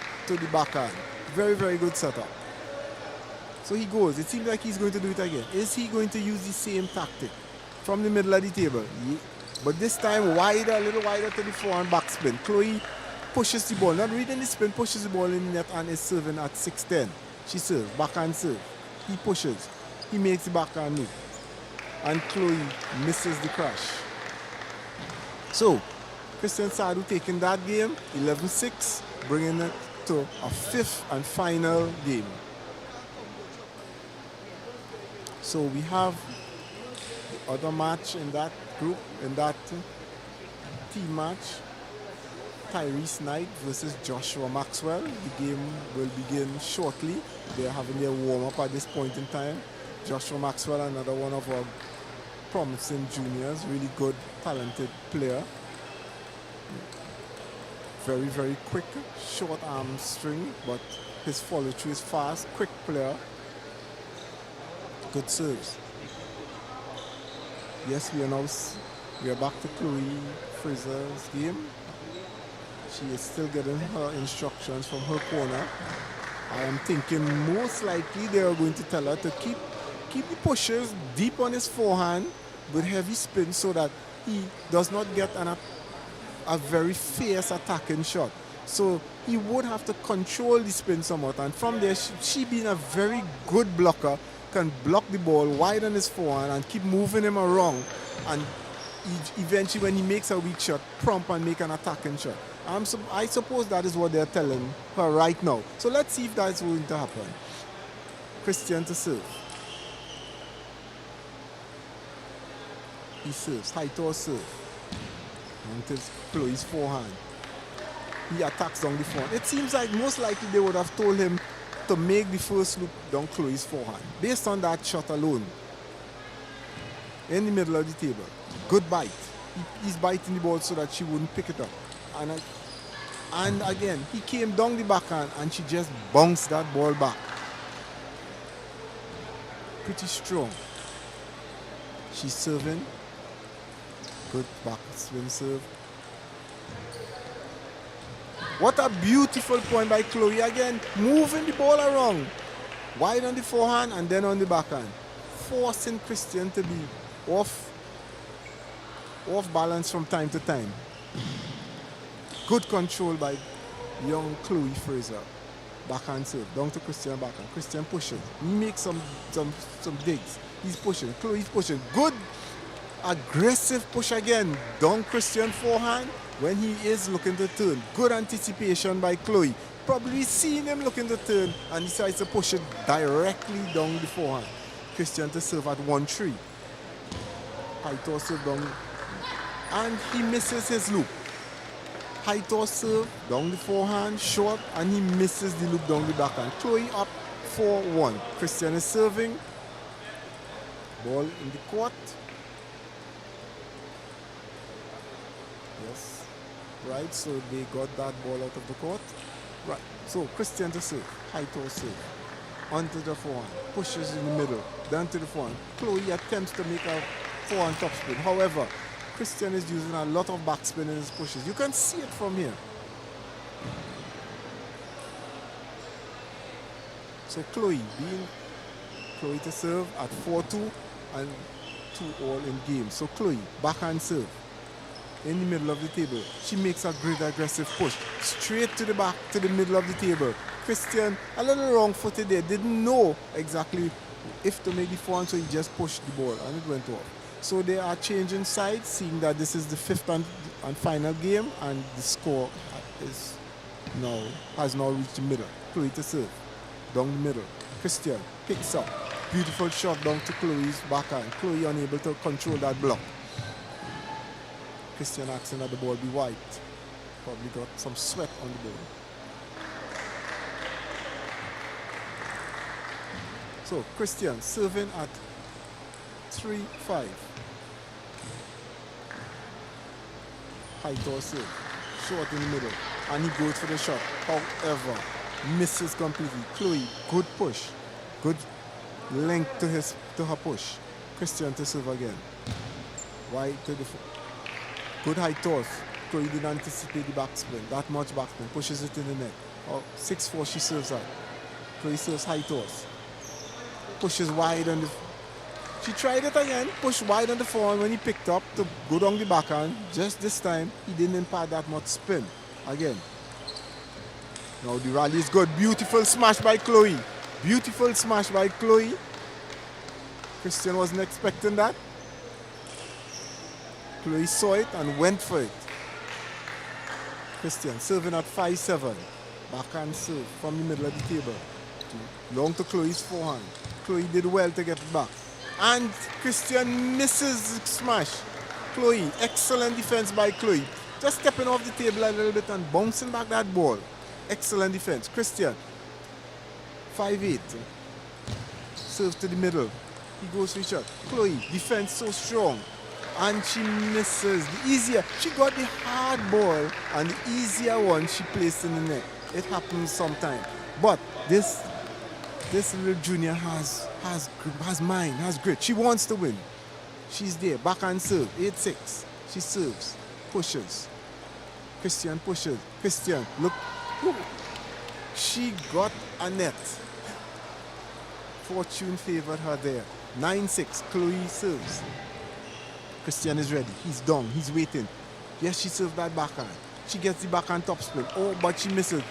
backhand. Very, very good setup. So he goes. It seems like he's going to do it again. Is he going to use the same tactic from the middle of the table? Yeah. But this time wider, a little wider to the forehand backspin. Chloe pushes the ball. Not reading the spin, pushes the ball in the net and is serving at 6-10. She serves. Backhand serve. He pushes. He makes the backhand move. And Chloe misses the crash. So, Christian Sadu taking that game, 11-6, bringing it to a fifth and final game. So we have the other match in that group, in that team match, Tyrese Knight versus Joshua Maxwell. The game will begin shortly. They're having their warm-up at this point in time. Joshua Maxwell, another one of our promising juniors, really good, talented player. Very, very quick, short arm string, but his follow-through is fast, quick player. Good serves. Yes, we are back to Chloe Fraser's game. She is still getting her instructions from her corner. I am thinking most likely they are going to tell her to keep the pushes deep on his forehand with heavy spin so that he does not get a very fierce attacking shot. So he would have to control the spin somewhat, and from there she being a very good blocker can block the ball wide on his forehand and keep moving him around, and eventually when he makes a weak shot, prompt and make an attacking shot. I suppose that is what they're telling her right now. So let's see if that's going to happen. Christian to serve. He serves, high toss serve. And it's Chloe's forehand. He attacks down the forehand. It seems like most likely they would have told him to make the first loop down Chloe's forehand. Based on that shot alone. In the middle of the table. Good bite. He's biting the ball so that she wouldn't pick it up. And again, he came down the backhand and she just bounced that ball back. Pretty strong. She's serving. Good back swing serve. What a beautiful point by Chloe. Again, moving the ball around. Wide on the forehand and then on the backhand. Forcing Christian to be off balance from time to time. Good control by young Chloe Fraser. Backhand serve. Down to Christian backhand. Christian pushes. He makes some digs. He's pushing. Chloe's pushing. Good aggressive push again. Down Christian forehand when he is looking to turn. Good anticipation by Chloe. Probably seeing him looking to turn and decides to push it directly down the forehand. Christian to serve at 1-3. High toss serve down. And he misses his loop. High toss serve down the forehand, short, and he misses the loop down the backhand. Chloe up 4-1. Christian is serving. Ball in the court. Yes. Right, so they got that ball out of the court. Right, so Christian to serve. High toss serve. Onto the forehand. Pushes in the middle. Down to the forehand. Chloe attempts to make a forehand topspin. However, Christian is using a lot of backspin in his pushes. You can see it from here. So Chloe to serve at 4-2 and 2-all in game. So Chloe, backhand serve in the middle of the table. She makes a great aggressive push straight to the back to the middle of the table. Christian a little wrong footed there, didn't know exactly if to make the forehand, so he just pushed the ball and it went off. So they are changing sides, seeing that this is the fifth and final game, and the score has now reached the middle. Chloe to serve down the middle. Christian picks up. Beautiful shot down to Chloe's backhand. Chloe unable to control that block. Christian asking that the ball be white. Probably got some sweat on the ball. So Christian serving at 3-5. High toss serve. Short in the middle. And he goes for the shot. However, misses completely. Chloe, good push. Good length to her push. Christian to serve again. Wide to the good high toss. Chloe didn't anticipate the backspin. That much backspin. Pushes it in the net. 6-4 she serves at. Chloe serves high toss. Pushes wide on the... She tried it again. Pushed wide on the forehand when he picked up to go down the backhand. Just this time, he didn't impart that much spin. Again. Now the rally is good. Beautiful smash by Chloe. Beautiful smash by Chloe. Christian wasn't expecting that. Chloe saw it and went for it. Christian serving at 5-7. Backhand serve from the middle of the table. Long to Chloe's forehand. Chloe did well to get it back. And Christian misses the smash. Chloe, excellent defense by Chloe. Just stepping off the table a little bit and bouncing back that ball. Excellent defense. Christian, 5-8. Serves to the middle. He goes for the shot. Chloe, defense so strong. And she misses. The easier, she got the hard ball and the easier one she placed in the net. It happens sometimes. But this little junior has mind, has grit. She wants to win. She's there. Backhand serve. 8-6. She serves. Pushes. Christian pushes. Christian, look. Ooh. She got a net. Fortune favored her there. 9-6. Chloe serves. Christian is ready. He's done. He's waiting. Yes, she served that backhand. She gets the backhand topspin. Oh, but she misses.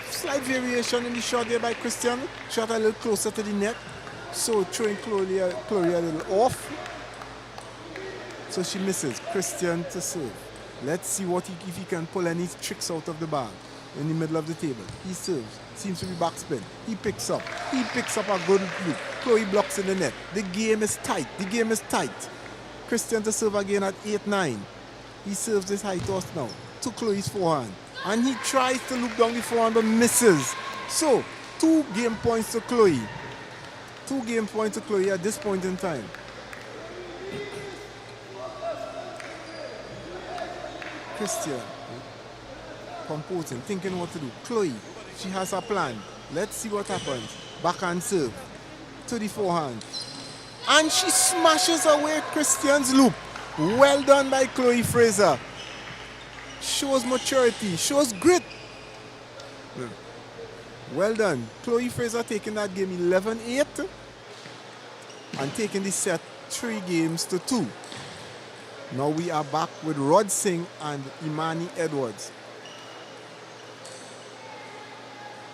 Slight variation in the shot there by Christian. Shot a little closer to the net. So throwing Chloe a little off. So she misses. Christian to serve. Let's see if he can pull any tricks out of the bag. In the middle of the table. He serves. Seems to be backspin. He picks up. He picks up a good loop. Chloe blocks in the net. The game is tight. The game is tight. Christian to serve again at 8-9. He serves this high toss now to Chloe's forehand. And he tries to loop down the forehand but misses. So, 2 game points to Chloe. 2 game points to Chloe at this point in time. Christian, composing, thinking what to do. Chloe, she has a plan. Let's see what happens. Backhand serve to the forehand. And she smashes away Christian's loop. Well done by Chloe Fraser. Shows maturity, shows grit. Well done. Chloe Fraser taking that game 11-8 and taking the set 3-2. Now we are back with Rod Singh and Imani Edwards.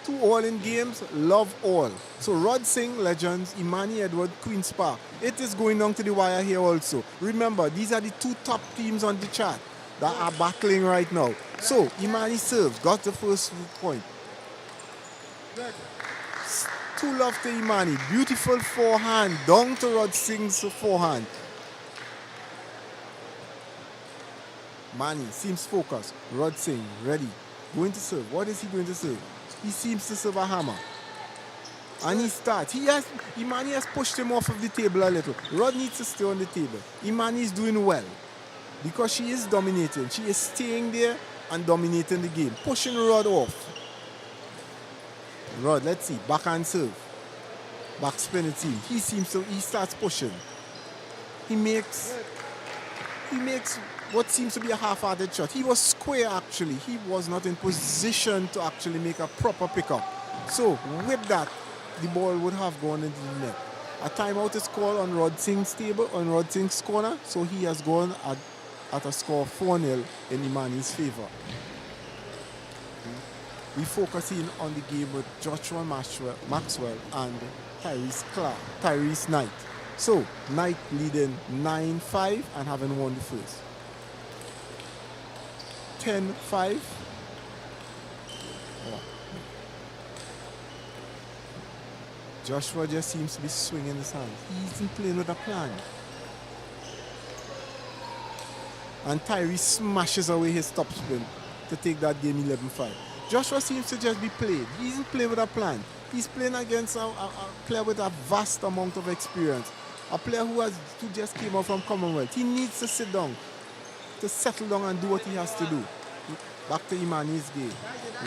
2-all in games, love all. So Rod Singh, Legends, Imani Edward, Queen's Park. It is going down to the wire here also. Remember, these are the 2 top teams on the chart that are battling right now. So Imani serves, got the first point. 2 love to Imani. Beautiful forehand, down to Rod Singh's forehand. Mani seems focused. Rod Singh, ready. Going to serve. What is he going to serve? He seems to serve a hammer. And he starts. Imani has pushed him off of the table a little. Rod needs to stay on the table. Imani is doing well because she is dominating. She is staying there and dominating the game. Pushing Rod off. Rod, let's see. Backhand serve. Back spin it in. He starts pushing. He makes what seems to be a half-hearted shot. He was square actually. He was not in position to actually make a proper pickup. So with that, the ball would have gone into the net. A timeout is called on Rod Singh's table, on Rod Singh's corner. So he has gone at a score 4-0 in Imani's favor. We focus in on the game with Joshua Maxwell and Tyrese Knight. So Knight leading 9-5 and having won the first. 10-5. Joshua just seems to be swinging his hands. He isn't playing with a plan. And Tyrese smashes away his topspin to take that game 11-5. Joshua seems to just be played. He isn't playing with a plan. He's playing against a player with a vast amount of experience. A player who just came out from Commonwealth. He needs to sit down, to settle down and do what he has to do. Back to Imani's game.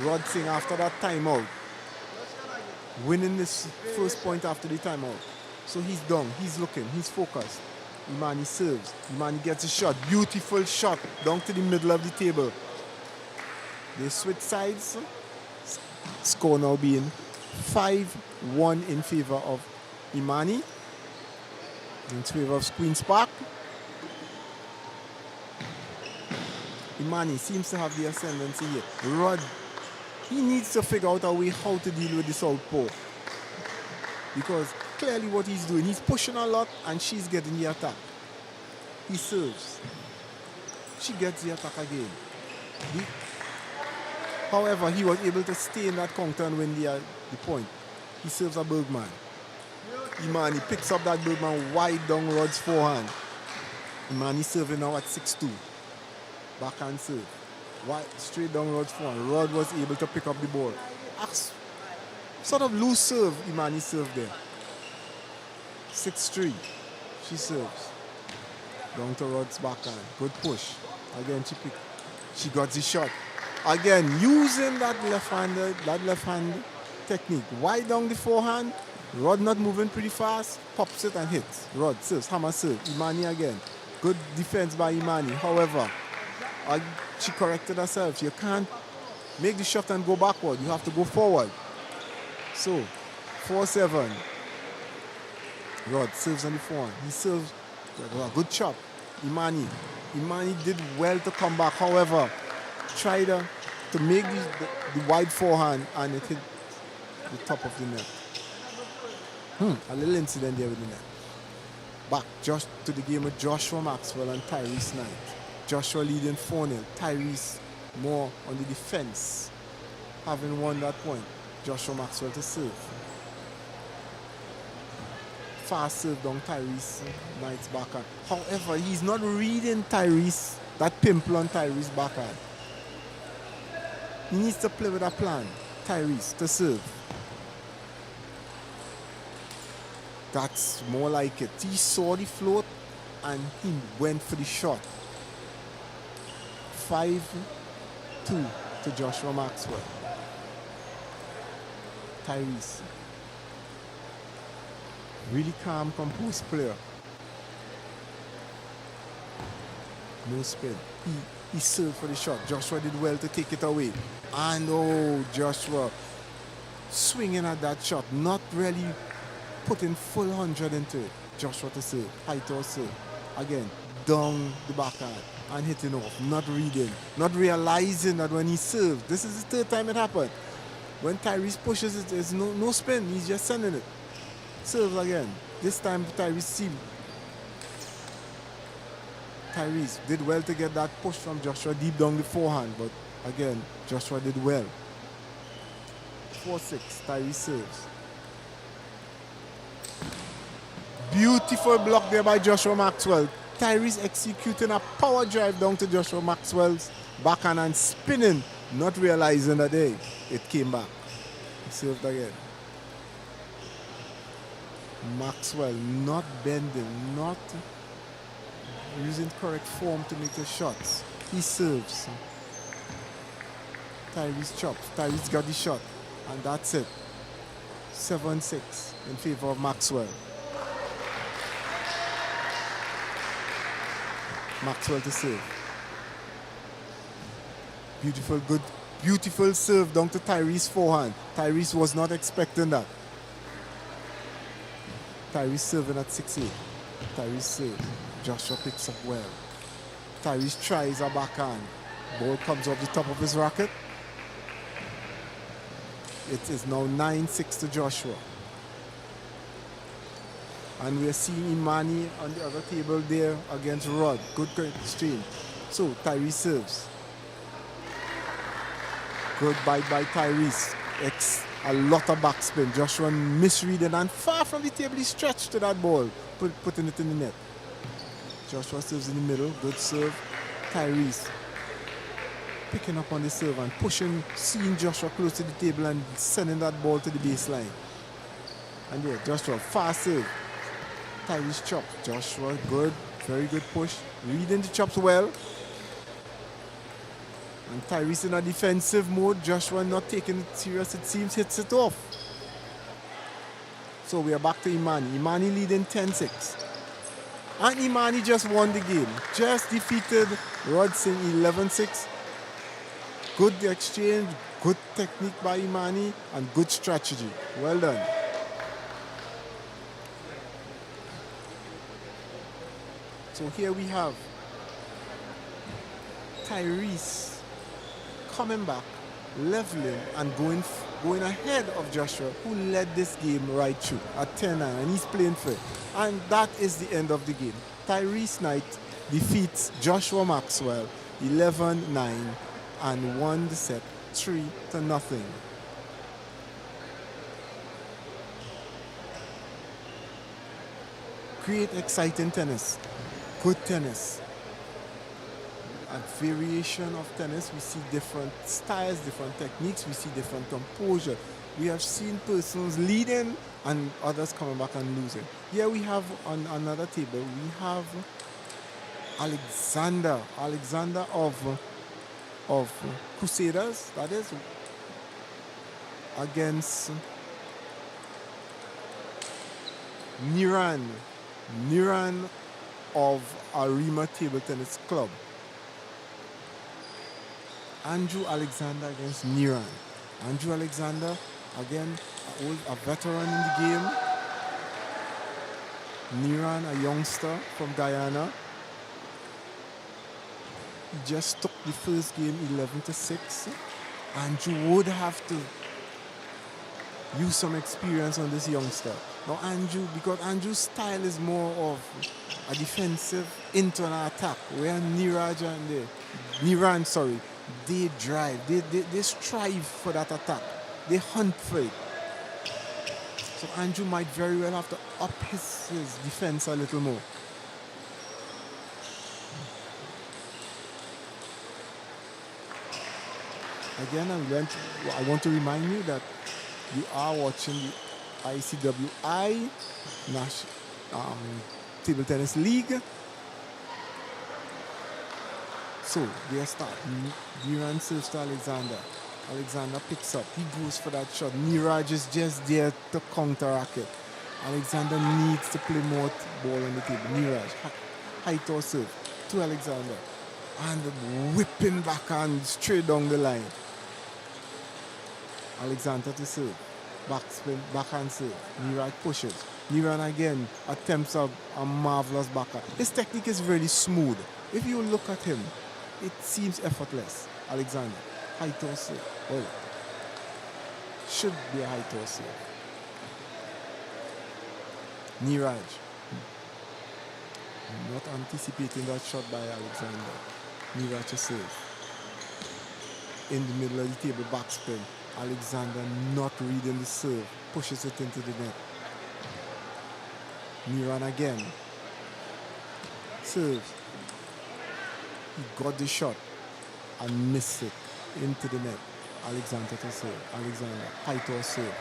Rod Singh after that timeout, winning this first point after the timeout. So he's down, he's looking, he's focused. Imani serves. Imani gets a shot. Beautiful shot down to the middle of the table. They switch sides. Score now being 5-1 in favor of Imani. In favor of Queen's Park. Imani seems to have the ascendancy here. Rod, he needs to figure out a way how to deal with the southpaw. Because clearly what he's doing, he's pushing a lot and she's getting the attack. He serves. She gets the attack again. However, he was able to stay in that counter and win the point. He serves a Bergman. Imani picks up that Bergman wide down Rod's forehand. Imani serving now at 6-2. Backhand serve. Wide, straight down Rod's forehand. Rod was able to pick up the ball. Sort of loose serve, Imani served there. 6-3. She serves. Down to Rod's backhand. Good push. Again, she got the shot. Again, using that left hand technique. Wide down the forehand. Rod not moving pretty fast. Pops it and hits. Rod serves. Hammer serve. Imani again. Good defense by Imani. However, she corrected herself. You can't make the shot and go backward. You have to go forward. So, 4-7. Rod serves on the forehand. He serves. Good chop. Imani did well to come back. However, tried to make the wide forehand and it hit the top of the net. A little incident there with the net. Back just to the game with Joshua Maxwell and Tyrese Knight. Joshua leading 4-0. Tyrese more on the defense, having won that point. Joshua Maxwell to serve. Fast serve down Tyrese Knight's backhand. However, he's not reading Tyrese, that pimple on Tyrese's backhand. He needs to play with a plan. Tyrese to serve. That's more like it. He saw the float and he went for the shot. 5-2 to Joshua Maxwell. Tyrese. Really calm, composed player. No spin. He served for the shot. Joshua did well to take it away. And Joshua swinging at that shot. Not really putting full 100 into it. Joshua to serve. High toss serve. Again, down the backhand and hitting off. Not reading. Not realizing that when he served. This is the third time it happened. When Tyrese pushes it, there's no spin. He's just sending it. Serves again. This time Tyrese did well to get that push from Joshua deep down the forehand, but again, Joshua did well. 4-6, Tyrese serves. Beautiful block there by Joshua Maxwell. Tyrese executing a power drive down to Joshua Maxwell's backhand and spinning, not realizing that it came back. He served again. Maxwell not bending, not using correct form to make his shots. He serves. Tyrese chops. Tyrese got the shot. And that's it. 7-6 in favor of Maxwell. Maxwell to serve. Beautiful serve down to Tyrese's forehand. Tyrese was not expecting that. Tyrese serving at 6-8. Tyrese serves. Joshua picks up well. Tyrese tries a backhand. Ball comes off the top of his racket. It is now 9-6 to Joshua. And we are seeing Imani on the other table there against Rod. Good exchange. So Tyrese serves. Good bite by Tyrese. A lot of backspin. Joshua misreading and far from the table. He stretched to that ball, putting it in the net. Joshua serves in the middle. Good serve. Tyrese picking up on the serve and pushing, seeing Joshua close to the table and sending that ball to the baseline. And there, Joshua, fast serve. Tyrese chop. Joshua, good. Very good push. Reading the chops well. And Tyrese in a defensive mode. Joshua not taking it serious, it seems, hits it off. So we are back to Imani. Imani leading 10-6. And Imani just won the game. Just defeated Rod Singh 11-6. Good exchange, good technique by Imani, and good strategy. Well done. So here we have Tyrese coming back, leveling, and going ahead of Joshua, who led this game right through at 10-9, and he's playing fair. And that is the end of the game. Tyrese Knight defeats Joshua Maxwell 11-9 and won the set 3-0. Great, exciting tennis. Good tennis. A variation of tennis. We see different styles, different techniques. We see different composure. We have seen persons leading and others coming back and losing. Here we have on another table, we have Alexander of Crusaders, that is, against Niran of Arima Table Tennis Club. Andrew Alexander against Niran. Andrew Alexander, again, a veteran in the game. Niran, a youngster from Guyana. He just took the first game 11-6. Andrew would have to use some experience on this youngster. Now Andrew, because Andrew's style is more of a defensive internal attack, where Niran, they drive, they strive for that attack. They hunt for it. So Andrew might very well have to up his defense a little more. Again, I want to remind you that you are watching the ICWI Table Tennis League. So they start. Niran serves to Alexander. Alexander picks up. He goes for that shot. Niraj is just there to counteract it. Alexander needs to play more ball on the table. Niraj, high toss serve to Alexander. And whipping backhand straight down the line. Alexander to serve. Backspin, backhand serve. Niraj pushes. Niran again attempts a marvelous backhand. His technique is really smooth. If you look at him, it seems effortless. Alexander, high toss serve. Oh. Should be a high toss save. Niraj. Not anticipating that shot by Alexander. Niraj to serve. In the middle of the table, backspin. Alexander not reading the serve. Pushes it into the net. Niran again. Serves. He got the shot and missed it into the net. Alexander to serve. Alexander, high toss serve.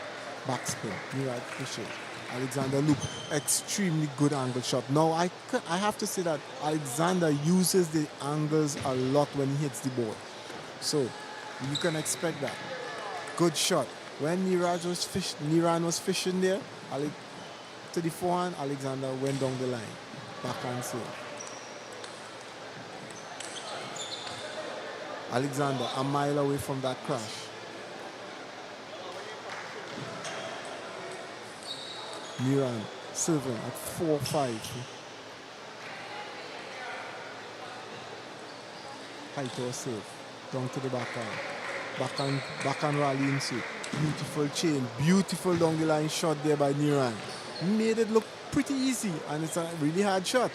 Backspin. Niraj pushes. Alexander loop. Extremely good angle shot. Now I have to say that Alexander uses the angles a lot when he hits the ball. So you can expect that. Good shot. When Niran was fishing there, to the forehand, Alexander went down the line. Backhand serve. Alexander a mile away from that crash. Niran serving at 4-5. High toss serve. Down to the backhand. Backhand rallying suit. Beautiful chain. Beautiful down the line shot there by Niran. Made it look pretty easy, and it's a really hard shot.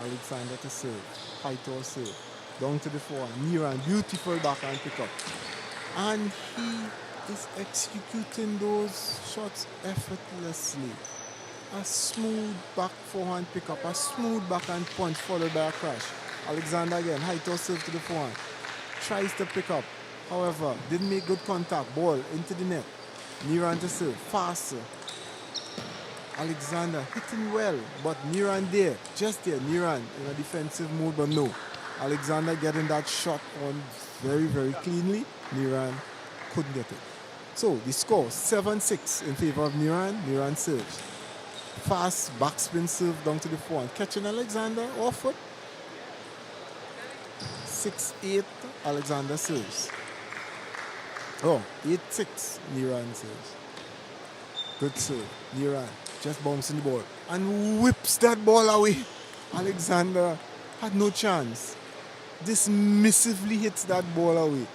Alexander to serve. High toss serve. Down to the forehand. Niran, beautiful backhand pickup. And he is executing those shots effortlessly. A smooth back forehand pickup, a smooth backhand punch followed by a crash. Alexander again, high toss serve to the forehand. Tries to pick up. However, didn't make good contact. Ball into the net. Niran to serve. Faster. Alexander hitting well, but Niran there. Just there. Niran in a defensive mode, but no. Alexander getting that shot on very, very cleanly. Niran couldn't get it. So the score 7-6 in favor of Niran. Niran serves. Fast backspin serve down to the forehand. Catching Alexander off foot. 6-8 Alexander serves. Oh, 8-6 Niran serves. Good serve. Niran just bouncing the ball and whips that ball away. Alexander had no chance. Dismissively hits that ball away.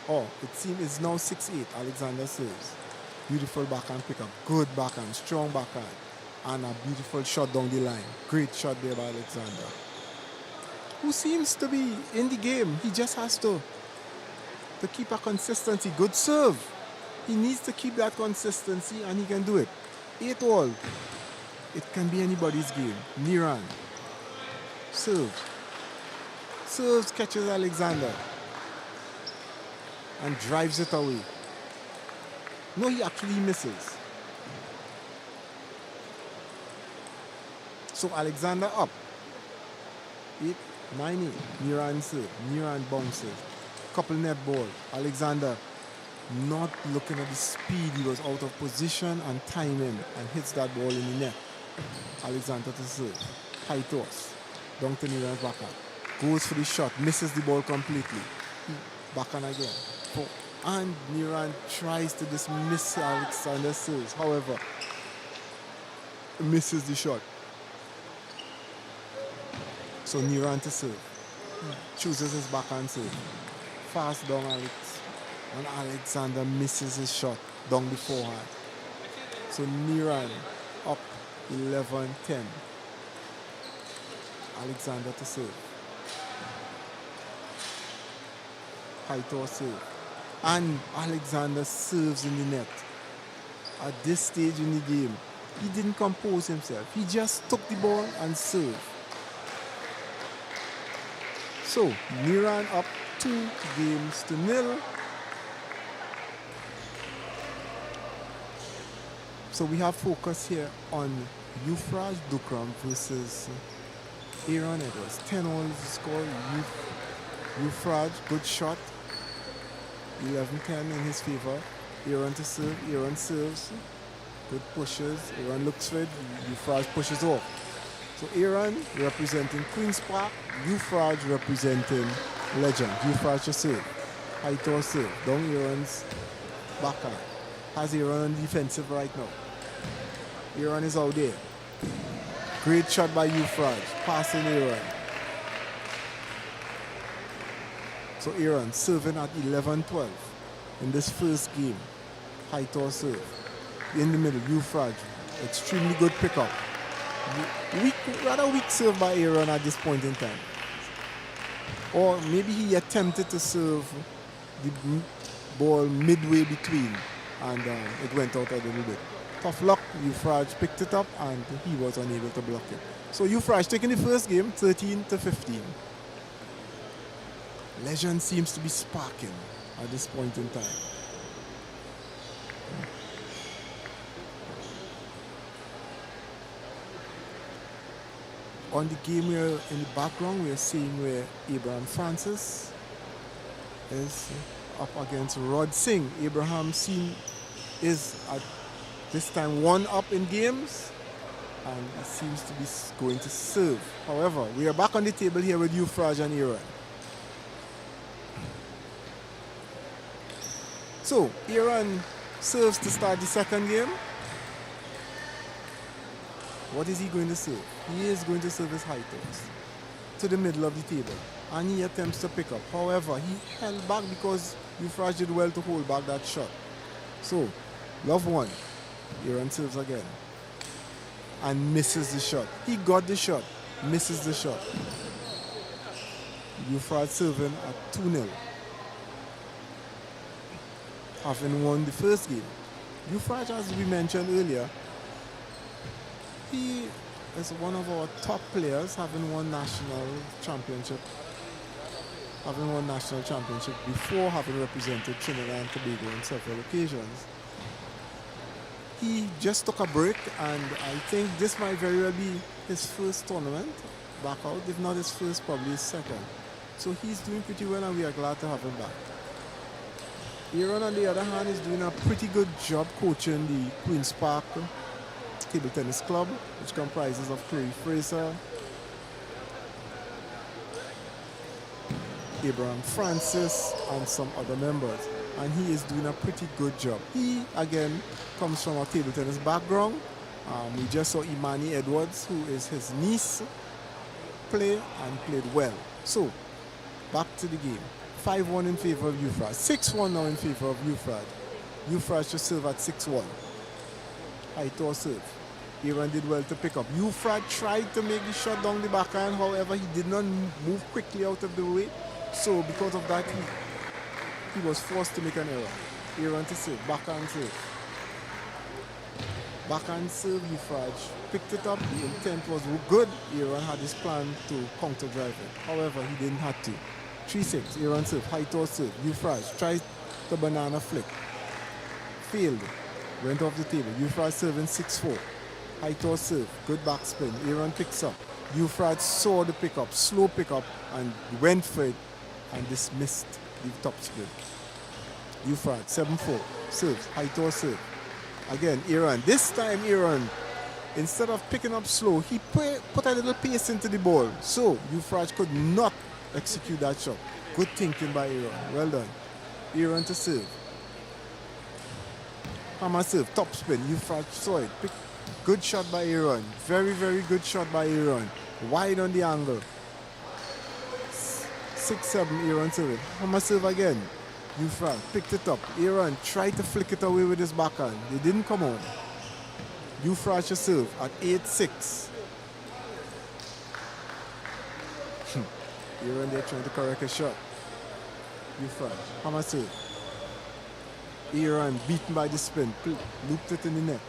Oh, it seems it's now 6-8. Alexander serves. Beautiful backhand pickup. Good backhand. Strong backhand. And a beautiful shot down the line. Great shot there by Alexander, who seems to be in the game. He just has to keep a consistency. Good serve. He needs to keep that consistency, and he can do it. 8-all. It can be anybody's game. Niran. Serves. Serves, catches Alexander. And drives it away. No, he actually misses. So Alexander up. 9-8. Niran serve. Niran bounces. Couple net ball. Alexander not looking at the speed. He was out of position and timing and hits that ball in the net. Alexander to serve. High toss. Down to Niran's backhand. Goes for the shot. Misses the ball completely. Backhand again. And Niran tries to dismiss Alexander's serves. However, misses the shot. So Niran to serve. Chooses his backhand serve. Fast down Alex. And Alexander misses his shot down the forehand. So Niran up 11-10. Alexander to serve. High toss serve. And Alexander serves in the net. At this stage in the game, he didn't compose himself. He just took the ball and served. So Niran up 2-0. So we have focus here on Yufraj Dukram versus Aaron Edwards. 10-all score. Yufraj, good shot. 11-10 in his favor. Aaron to serve. Aaron serves. Good pushes. Aaron looks for it. Yufraj pushes off. So Aaron representing Queen's Park. Yufraj representing Legend. Yufraj to serve. High toss serve. Down Aaron's backhand. has Aaron on defensive right now. Aaron is out there. Great shot by Euphrates, passing Aaron. So Aaron serving at 11-12 in this first game. High toss serve. In the middle, Euphrates. Extremely good pickup. Rather weak serve by Aaron at this point in time. Or maybe he attempted to serve the ball midway between and it went out a little bit. Tough luck, Euphrates picked it up and he was unable to block it. So Euphrates taking the first game 13-15. Legend seems to be sparking at this point in time. On the game in the background, we are seeing where Abraham Francis is up against Rod Singh. Abraham is at this time 1-up in games and he seems to be going to serve. However, we are back on the table here with Euphrates and Aaron. So, Aaron serves to start the second game. What is he going to serve? He is going to serve his high toss to the middle of the table. And he attempts to pick up. However, he held back because Euphrates did well to hold back that shot. So, love one. Aaron serves again. And misses the shot. He got the shot. Misses the shot. Euphrates serving at 2-0. Having won the first game. Euphrates, as we mentioned earlier, he is one of our top players, having won national championship before having represented Trinidad and Tobago on several occasions. He just took a break and I think this might very well be his first tournament back out. If not his first, probably his second. So he's doing pretty well and we are glad to have him back. Aaron, on the other hand, is doing a pretty good job coaching the Queen's Park Table Tennis Club, which comprises of Clary Fraser, Abraham Francis, and some other members. And he is doing a pretty good job. He, again, comes from a table tennis background. We just saw Imani Edwards, who is his niece, play and played well. So, back to the game. 5-1 in favor of Euphrates. 6-1 now in favor of Euphrates. Euphrates should serve at 6-1. High toss serve. Aaron did well to pick up. Euphrates tried to make the shot down the backhand, however, he did not move quickly out of the way. So, because of that, he was forced to make an error. Aaron to serve. Backhand serve. Backhand serve, Euphrates picked it up. The intent was good. Aaron had his plan to counter drive it. However, he didn't have to. 3-6. Aaron serve. High toss serve. Euphrates tried the banana flick. Failed. Went off the table. Euphrates serving 6-4. High toss serve. Good backspin. Aaron picks up. Euphrates saw the pickup. Slow pickup and went for it and dismissed the top spin. Euphrates 7-4. Serves. High toss serve. Again, Aaron. This time, Aaron, instead of picking up slow, he put a little pace into the ball. So, Euphrates could not execute that shot. Good thinking by Aaron. Well done. Aaron to serve. Hammer serve. Top spin. Euphrates saw it. Good shot by Aaron. Very, very good shot by Aaron. Wide on the angle. 6-7. Aaron serve. Hammer serve again. Euphrates picked it up. Aaron tried to flick it away with his backhand. They didn't come on. Euphrates to serve at 8-6. Aaron there trying to correct a shot. Euphrates. Hammer serve. Aaron beaten by the spin. Looped it in the net.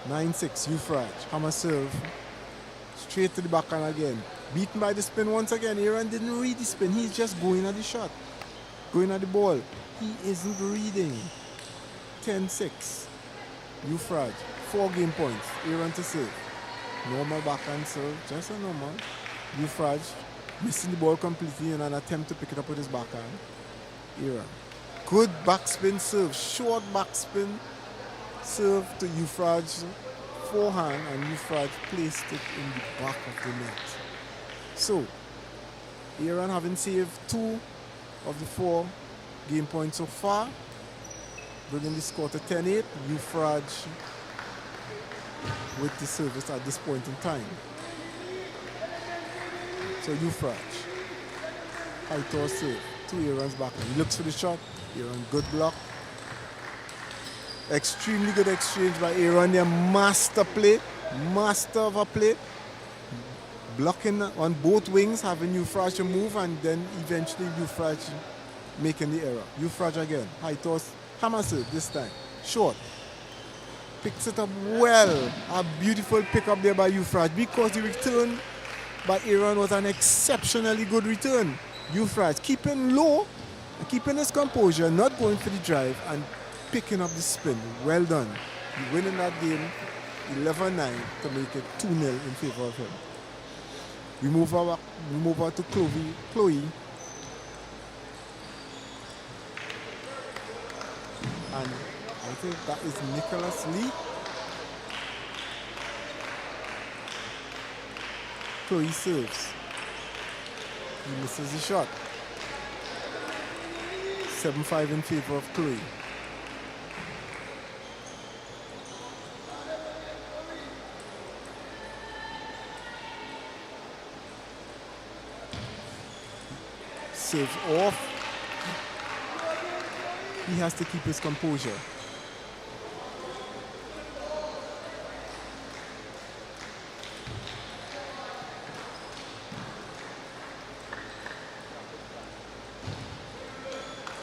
9-6. Euphrates. Hammer serve. Straight to the backhand again. Beaten by the spin once again. Aaron didn't read the spin. He's just going at the shot. Going at the ball. He isn't reading. 10-6. Euphrates. 4 game points. Aaron to serve. Normal backhand serve. Just a normal. Euphrates missing the ball completely in an attempt to pick it up with his backhand. Aaron. Good backspin serve. Short backspin serve to Euphrates' forehand, and Euphrates placed it in the back of the net. So, Aaron having saved 2 of the 4 game points so far. bringing the score to 10-8. Euphrasia with the service at this point in time. So Euphrasia, high toss serve, 2 Aaron's backhand. He looks for the shot. Aaron, good block. Extremely good exchange by Aaron there. Master play, master of a play. Blocking on both wings, having Euphrasia move, and then eventually Euphrasia making the error. Euphrasia again, high toss, hammer serve this time, short. Picks it up well. A beautiful pickup there by Euphrasia because the return by Aaron was an exceptionally good return. Euphrasia keeping low, keeping his composure, not going for the drive, and picking up the spin. Well done. He winning that game 11-9 to make it 2-0 in favor of him. We move over to Chloe. And I think that is Nicholas Lee. Chloe serves. He misses the shot. 7-5 in favor of Chloe. Serves off. He has to keep his composure.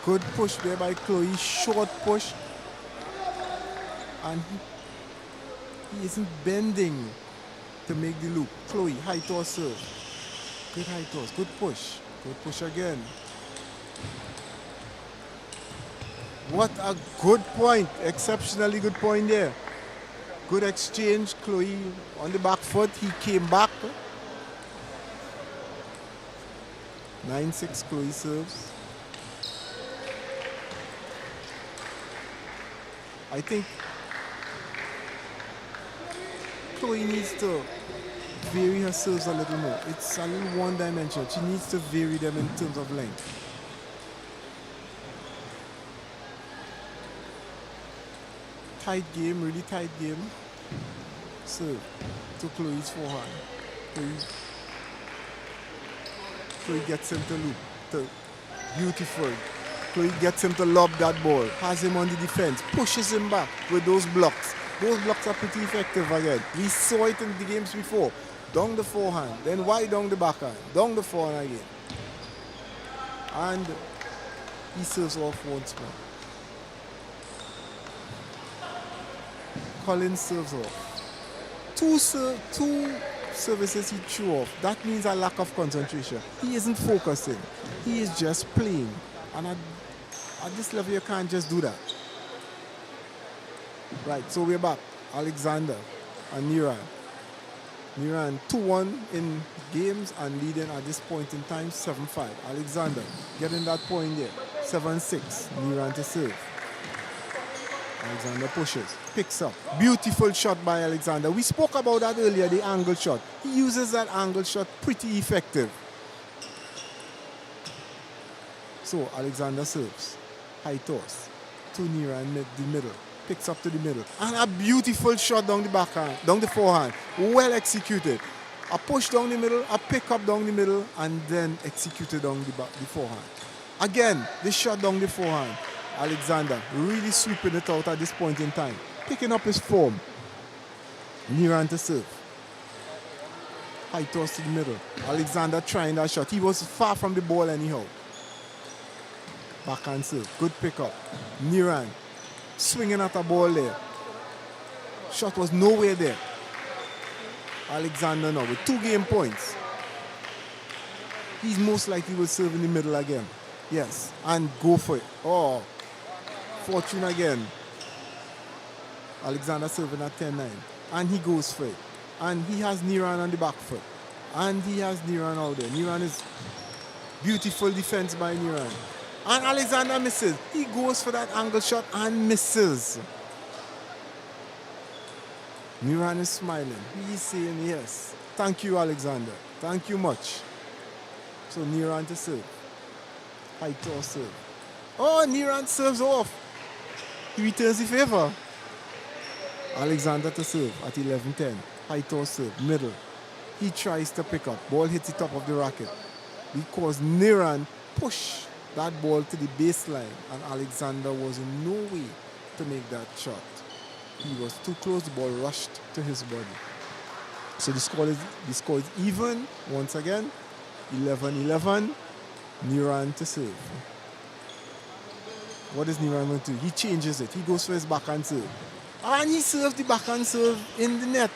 Good push there by Chloe, short push. And he isn't bending to make the loop. Chloe, high toss serve. Good high toss, good push. Good push again. What a good point. Exceptionally good point there. Good exchange. Chloe on the back foot. He came back. 9-6 Chloe serves. I think Chloe needs to vary her serves a little more. It's a little one-dimensional. She needs to vary them in terms of length. Tight game, really tight game. Serve to Chloe's forehand. Chloe gets him to loop. Beautiful. Chloe gets him to lob that ball. Has him on the defense. Pushes him back with those blocks. Those blocks are pretty effective again. We saw it in the games before. Down the forehand, then wide down the backhand, down the forehand again. And he serves off once more. Collins serves off. Two services he threw off. That means a lack of concentration. He isn't focusing. He is just playing. And at this level, you can't just do that. Right, so we're back. Alexander and Niran. Niran 2-1 in games and leading at this point in time 7-5. Alexander getting that point there. 7-6. Niran to serve. Alexander pushes, picks up. Beautiful shot by Alexander. We spoke about that earlier, the angle shot. He uses that angle shot pretty effective. So Alexander serves. High toss to Niran, the middle. Picks up to the middle. And a beautiful shot down the backhand, down the forehand. Well executed. A push down the middle, a pick up down the middle, and then executed down the forehand. Again, the shot down the forehand. Alexander really sweeping it out at this point in time. Picking up his form. Niran to serve. High toss to the middle. Alexander trying that shot. He was far from the ball anyhow. Backhand serve. Good pickup. Niran swinging at a ball there. Shot was nowhere there. Alexander now with 2 game points. He's most likely will serve in the middle again. Yes, and go for it. Oh, fortune again. Alexander serving at 10-9. And he goes for it. And he has Niran on the back foot. And he has Niran out there. Niran is beautiful defense by Niran. And Alexander misses. He goes for that angle shot and misses. Niran is smiling. He's saying yes. Thank you, Alexander. Thank you much. So Niran to serve. High toss serve. Oh, Niran serves off. He returns the favor. Alexander to serve at 11-10. High toss serve, middle. He tries to pick up. Ball hits the top of the racket. Because Niran pushed that ball to the baseline and Alexander was in no way to make that shot. He was too close, the ball rushed to his body. So the score is even once again. 11-11. Niran to serve. What is Niran going to do? He changes it. He goes for his backhand serve. And he served the backhand serve in the net.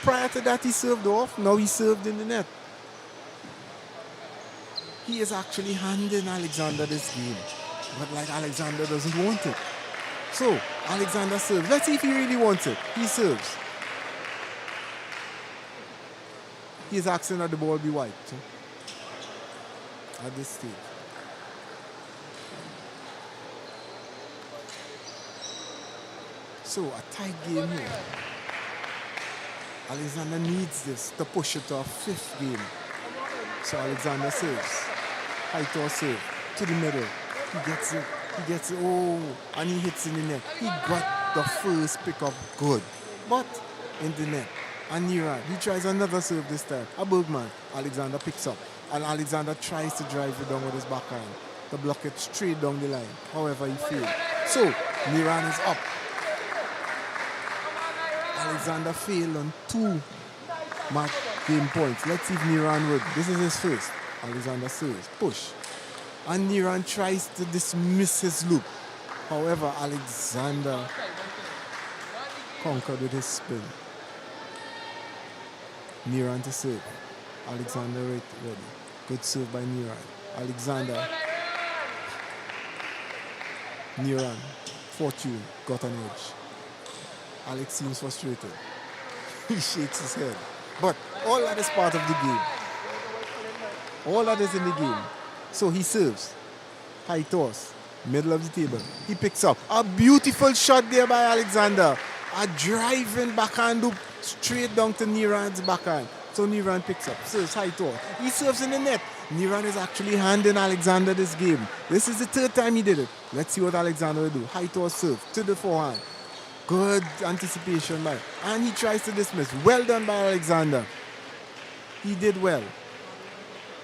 Prior to that, he served off. Now he served in the net. He is actually handing Alexander this game. But like Alexander doesn't want it. So, Alexander serves. Let's see if he really wants it. He serves. He is asking that the ball be wiped at this stage. So, a tight game here. Alexander needs this to push it to a fifth game. So Alexander serves. High toss serve to the middle. He gets it. He gets it. Oh, and he hits in the net. He got the first pickup good. But in the net. And Niran, he tries another serve this time. A Bergman. Alexander picks up. And Alexander tries to drive it down with his backhand to block it straight down the line. However, he failed. So Niran is up. Alexander failed on 2 match game points. Let's see if Niran would. This is his first. Alexander serves. Push. And Niran tries to dismiss his loop. However, Alexander conquered with his spin. Niran to serve. Alexander ready. Good serve by Niran. Alexander. Niran. Fortune got an edge. Alex seems frustrated. He shakes his head. But all that is part of the game. All that is in the game. So he serves. High toss. Middle of the table. He picks up. A beautiful shot there by Alexander. A driving backhand loop straight down to Niran's backhand. So Niran picks up. Serves high toss. He serves in the net. Niran is actually handing Alexander this game. This is the third time he did it. Let's see what Alexander will do. High toss serve to the forehand. Good anticipation by. And he tries to dismiss. Well done by Alexander. He did well.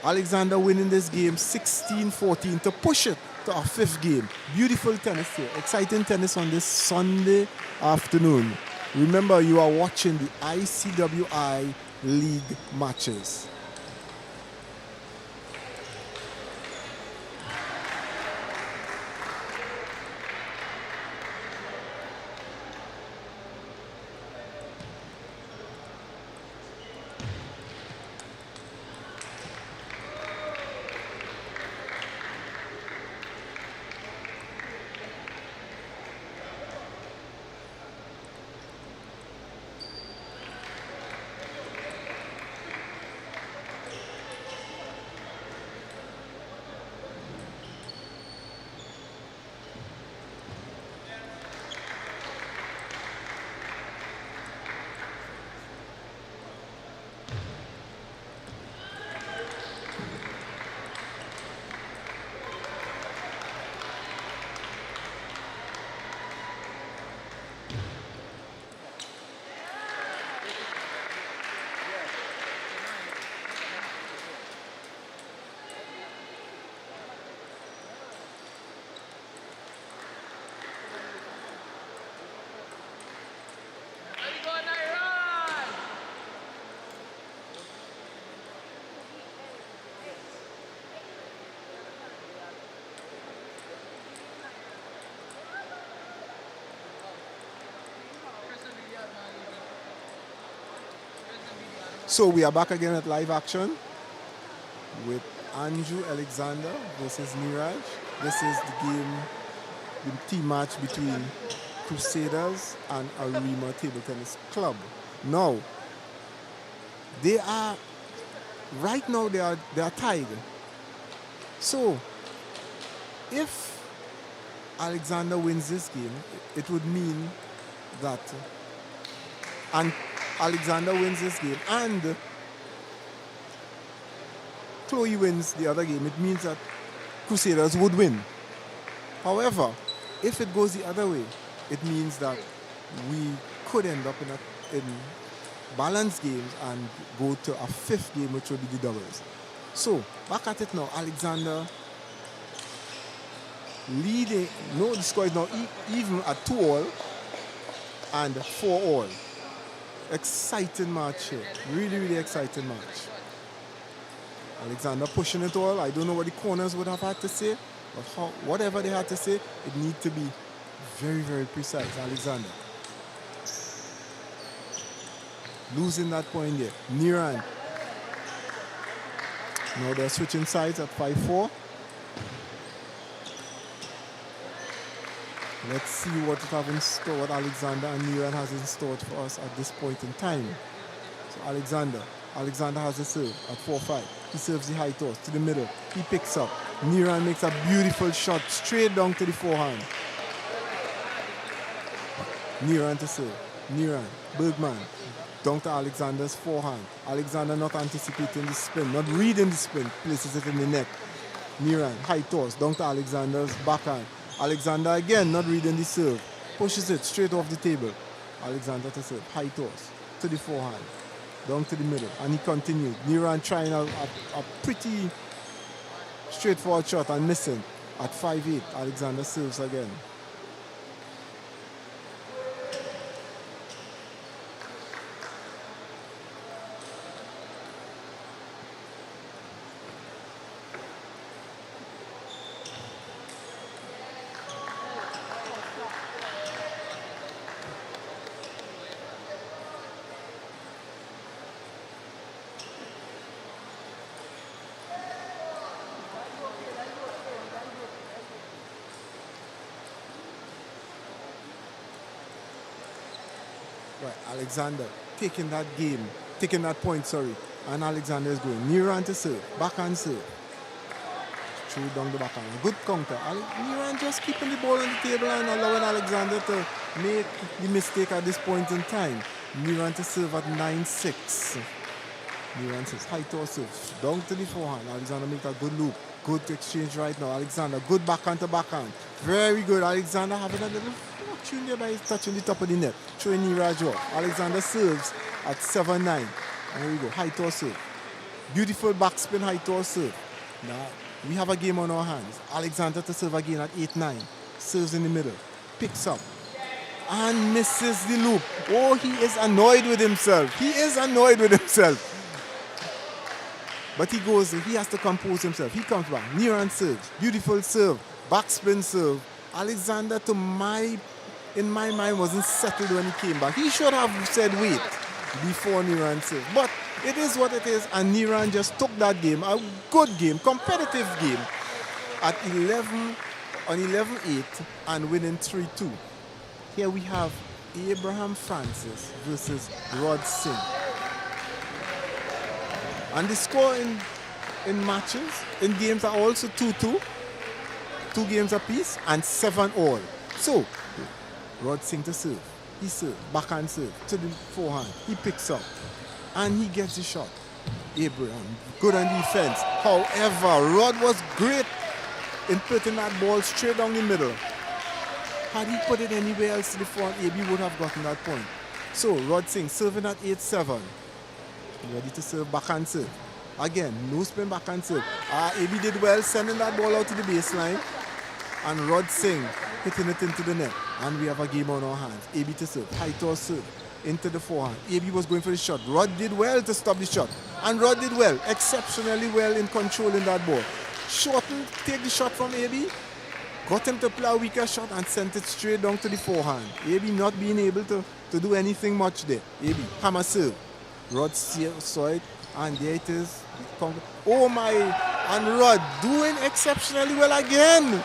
Alexander winning this game 16-14 to push it to a fifth game. Beautiful tennis here. Exciting tennis on this Sunday afternoon. Remember, you are watching the ICWI League matches. So we are back again at live action with Andrew Alexander versus Niraj. This is the game, the team match between Crusaders and Arima Table Tennis Club. Now, right now they are tied. So, if Alexander wins this game, it would mean that, and Alexander wins this game and Chloe wins the other game, it means that Crusaders would win. However, If it goes the other way, it means that we could end up in balanced games and go to a fifth game, which will be the doubles. So, back at it now. Alexander leading. No, the score is now even at 2-all and 4-all. Exciting match here. Really, really exciting match. Alexander pushing it all. I don't know what the corners would have had to say, but whatever they had to say, it needs to be very, very precise. Alexander losing that point there. Niran. Now they're switching sides at 5-4. Let's see what we have in store, what Alexander and Niran has in store for us at this point in time. So Alexander has the serve at 4-5. He serves the high toss to the middle. He picks up. Niran makes a beautiful shot straight down to the forehand. Niran to serve. Niran, Bergman, down to Alexander's forehand. Alexander not anticipating the spin, not reading the spin, places it in the net. Niran, high toss, down to Alexander's backhand. Alexander again not reading the serve, pushes it straight off the table. Alexander to serve, high toss to the forehand, down to the middle, and he continued. Niran trying a pretty straightforward shot and missing. At 5-8, Alexander serves again. Right, Alexander taking that point, and Alexander is going. Niran to serve, backhand serve. Through down the backhand. Good counter. Niran just keeping the ball on the table and allowing Alexander to make the mistake at this point in time. Niran to serve at 9-6. Niran says, high toss serve, down to the forehand. Alexander makes a good loop. Good exchange right now. Alexander, good backhand to backhand. Very good. Alexander having a little fortune there by touching the top of the net. Throwing Niraj off. Alexander serves at 7-9. And here we go. High toss serve. Beautiful backspin high toss serve. Now, we have a game on our hands. Alexander to serve again at 8-9. Serves in the middle. Picks up. And misses the loop. Oh, he is annoyed with himself. He is annoyed with himself. But he goes, he has to compose himself. He comes back. Niran serves. Beautiful serve. Backspin serve. Alexander, in my mind, wasn't settled when he came back. He should have said wait before Niran served. But it is what it is. And Niran just took that game. A good game. Competitive game. At 11-8 and winning 3-2. Here we have Abraham Francis versus Rod Singh. And the score in matches, in games are also 2-2. 2 games apiece and 7-all. So, Rod Singh to serve. He serves, backhand serve to the forehand. He picks up and he gets the shot. Abraham, good on defense. However, Rod was great in putting that ball straight down the middle. Had he put it anywhere else to the front, AB would have gotten that point. So, Rod Singh serving at 8-7. Ready to serve, backhand serve. Again, no spin backhand serve. AB did well sending that ball out to the baseline. And Rod Singh hitting it into the net. And we have a game on our hands. AB to serve, high toss serve, into the forehand. AB was going for the shot. Rod did well to stop the shot. And Rod did well, exceptionally well in controlling that ball. Shorten, take the shot from AB. Got him to play a weaker shot and sent it straight down to the forehand. AB not being able to do anything much there. AB, hammer serve. Rod saw it, and there it is. Oh my, and Rod doing exceptionally well again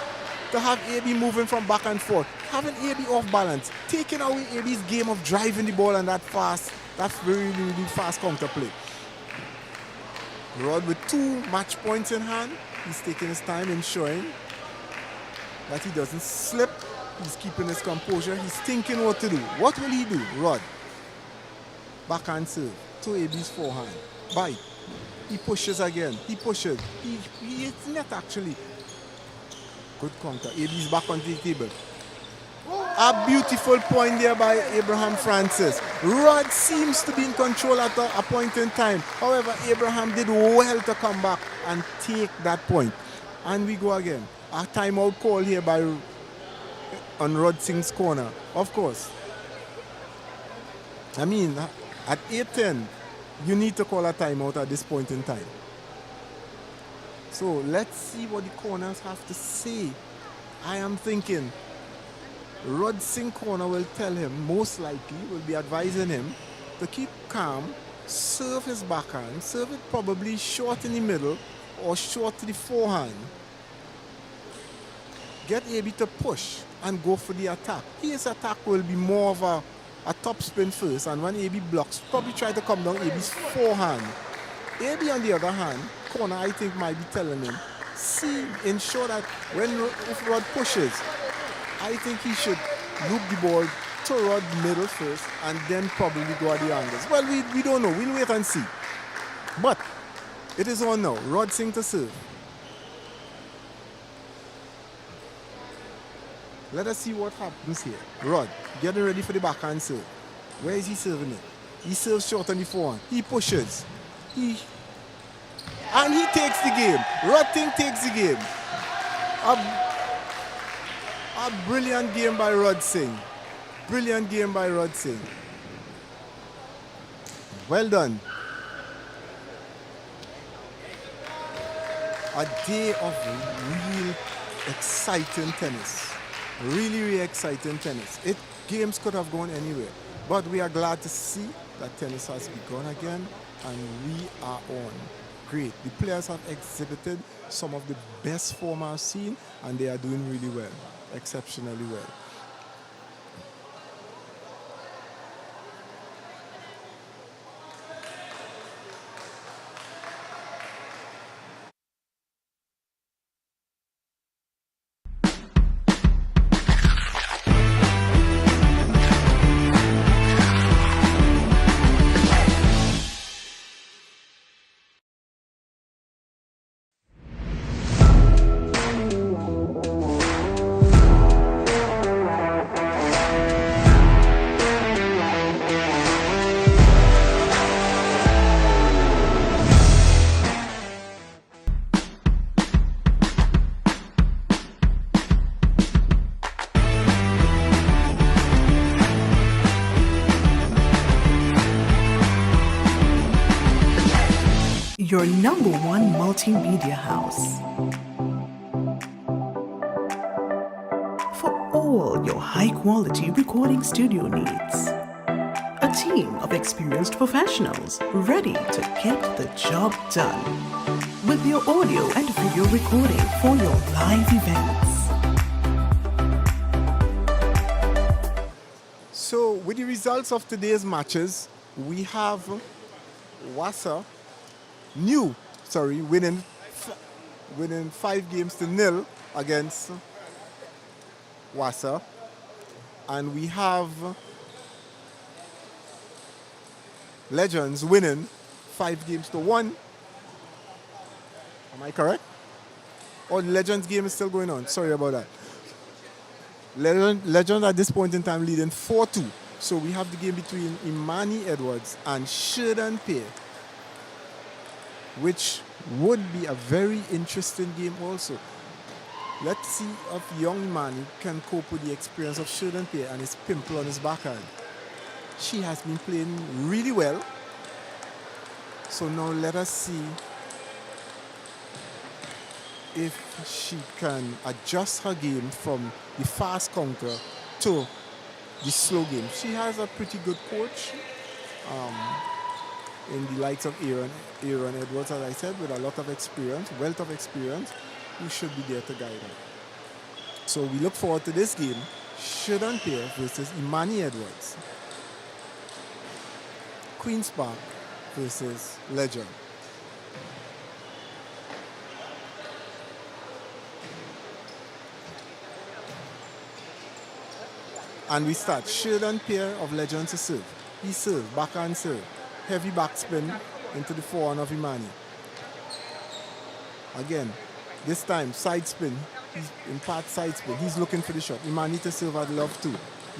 to have AB moving from back and forth. Having AB off balance, taking away AB's game of driving the ball and that very, really fast counter play. Rod with 2 match points in hand. He's taking his time, ensuring that he doesn't slip. He's keeping his composure. He's thinking what to do. What will he do? Rod. Backhand serve to AB's forehand. Bite. He pushes again. He pushes. He hits net actually. Good counter. AB's back on the table. A beautiful point there by Abraham Francis. Rod seems to be in control at a point in time. However, Abraham did well to come back and take that point. And we go again. A timeout call here by on Rod Singh's corner. Of course. I mean, at 8:10, you need to call a timeout at this point in time. So let's see what the corners have to say. I am thinking Rod Singh corner will tell him, most likely will be advising him to keep calm, serve his backhand, serve it probably short in the middle or short to the forehand. Get AB to push and go for the attack. His attack will be more of a top spin first, and when AB blocks, probably try to come down AB's forehand. AB on the other hand, corner I think might be telling him, ensure that if Rod pushes, I think he should loop the ball to Rod middle first and then probably go at the angles. Well, we don't know. We'll wait and see. But it is on now. Rod Singh to serve. Let us see what happens here. Rod, getting ready for the backhand serve. Where is he serving it? He serves short on the forehand. He pushes. And he takes the game. Rod Singh takes the game. A brilliant game by Rod Singh. Brilliant game by Rod Singh. Well done. A day of real exciting tennis. Really, really exciting tennis. Games could have gone anywhere. But we are glad to see that tennis has begun again and we are on. Great. The players have exhibited some of the best form I've seen and they are doing really well. Exceptionally well. Your #1 multimedia house. For all your high-quality recording studio needs. A team of experienced professionals ready to get the job done. With your audio and video recording for your live events. So, with the results of today's matches, we have Wassa winning 5-0 against Wassa, and we have Legends winning 5-1. Am I correct? Or the Legends game is still going on? Sorry about that. Legends at this point in time leading 4-2. So we have the game between Imani Edwards and Sheridan Peer, which would be a very interesting game also. Let's see if young Imani can cope with the experience of Sheridan Peer and his pimple on his backhand. She has been playing really well. So now let us see if she can adjust her game from the fast counter to the slow game. She has a pretty good coach in the likes of Aaron Edwards, as I said, with a lot of experience, wealth of experience, who should be there to guide her. So we look forward to this game, Sheridan Peer versus Imani Edwards. Queen's Park versus Legend. And we start. Sheridan Peer of Legend to serve. He serves, backhand serve. Heavy backspin into the forehand of Imani. Again, this time side spin He's in part side spin. He's looking for the shot. Imani to serve, I'd love to.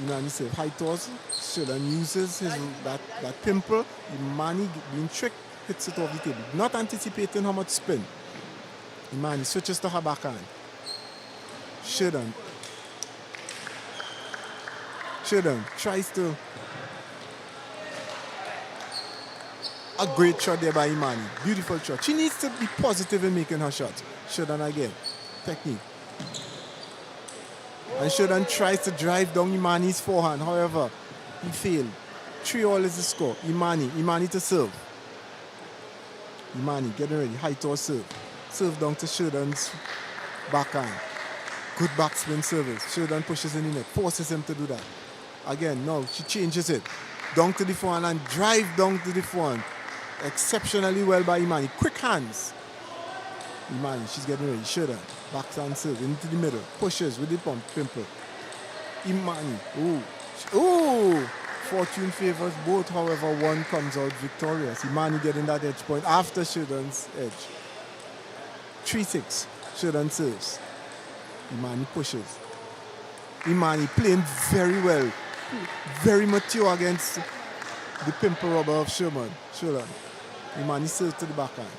Imani serve. High toss. Shodan uses that pimple. Imani being tricked, hits it off the table. Not anticipating how much spin. Imani switches to her backhand. Shodan tries to. A great shot there by Imani. Beautiful shot. She needs to be positive in making her shots. Shodan again. Technique. And Shodan tries to drive down Imani's forehand. However, he failed. 3-all is the score. Imani to serve. Imani getting ready. High toss serve. Serve down to Shodan's backhand. Good backspin service. Shodan pushes in the net. Forces him to do that. Again, no, she changes it. Down to the forehand and drive down to the forehand. Exceptionally well by Imani. Quick hands. Imani, she's getting ready. Shodan. Backhand serve into the middle. Pushes with the pimple. Imani. Ooh. Fortune favors both. However, one comes out victorious. Imani getting that edge point after Shodan's edge. 3-6. Shodan serves. Imani pushes. Imani playing very well. Very mature against the pimple rubber of Shodan. Imani serves to the backhand.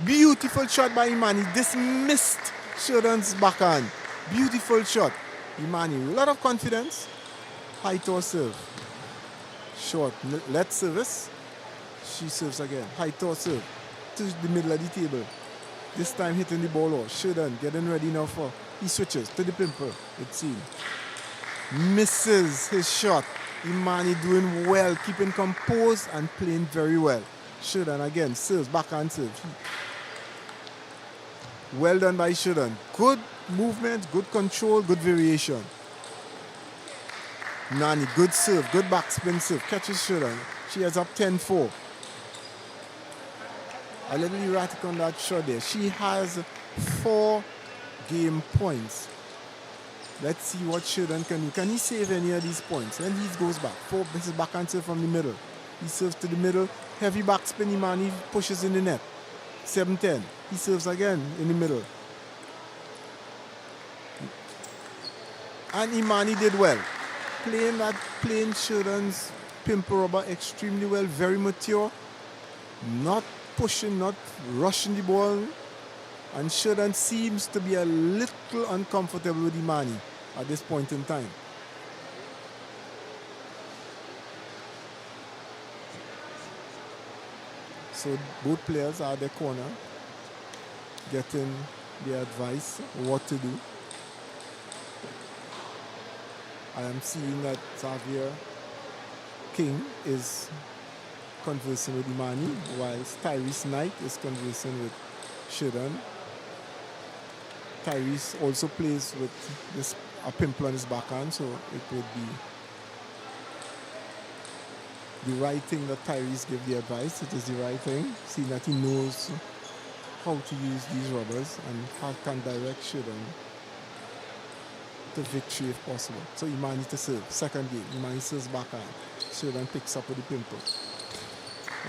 Beautiful shot by Imani. Dismissed Shodan's backhand. Beautiful shot. Imani, a lot of confidence. High toss serve. Short. Let service. She serves again. High toss serve. To the middle of the table. This time hitting the ball off. Shodan getting ready now for. He switches to the pimple. It seems. Misses his shot. Imani doing well. Keeping composed and playing very well. Shodan again. Serves. Backhand serve. Well done by Shodan. Good movement, good control, good variation. Nani, good serve, good backspin serve. Catches Shodan. She has up 10-4. A little erratic on that shot there. She has 4 game points. Let's see what Shodan can do. Can he save any of these points? Then he goes back. This is backhand serve from the middle. He serves to the middle. Heavy backspin. Imani pushes in the net. 7-10. He serves again in the middle. And Imani did well. Playing Shodan's pimple rubber extremely well. Very mature. Not pushing, not rushing the ball. And Shodan seems to be a little uncomfortable with Imani at this point in time. So both players are at their corner, getting their advice what to do. I am seeing that Xavier King is conversing with Imani, whilst Tyrese Knight is conversing with Shodan. Tyrese also plays with a pimple on his backhand, so it would be the right thing that Tyrese give the advice. It is the right thing, seeing that he knows how to use these rubbers and how can direct Shodan to victory if possible. So Imani to serve. Second game, Imani serves backhand. Shodan picks up with the pimple.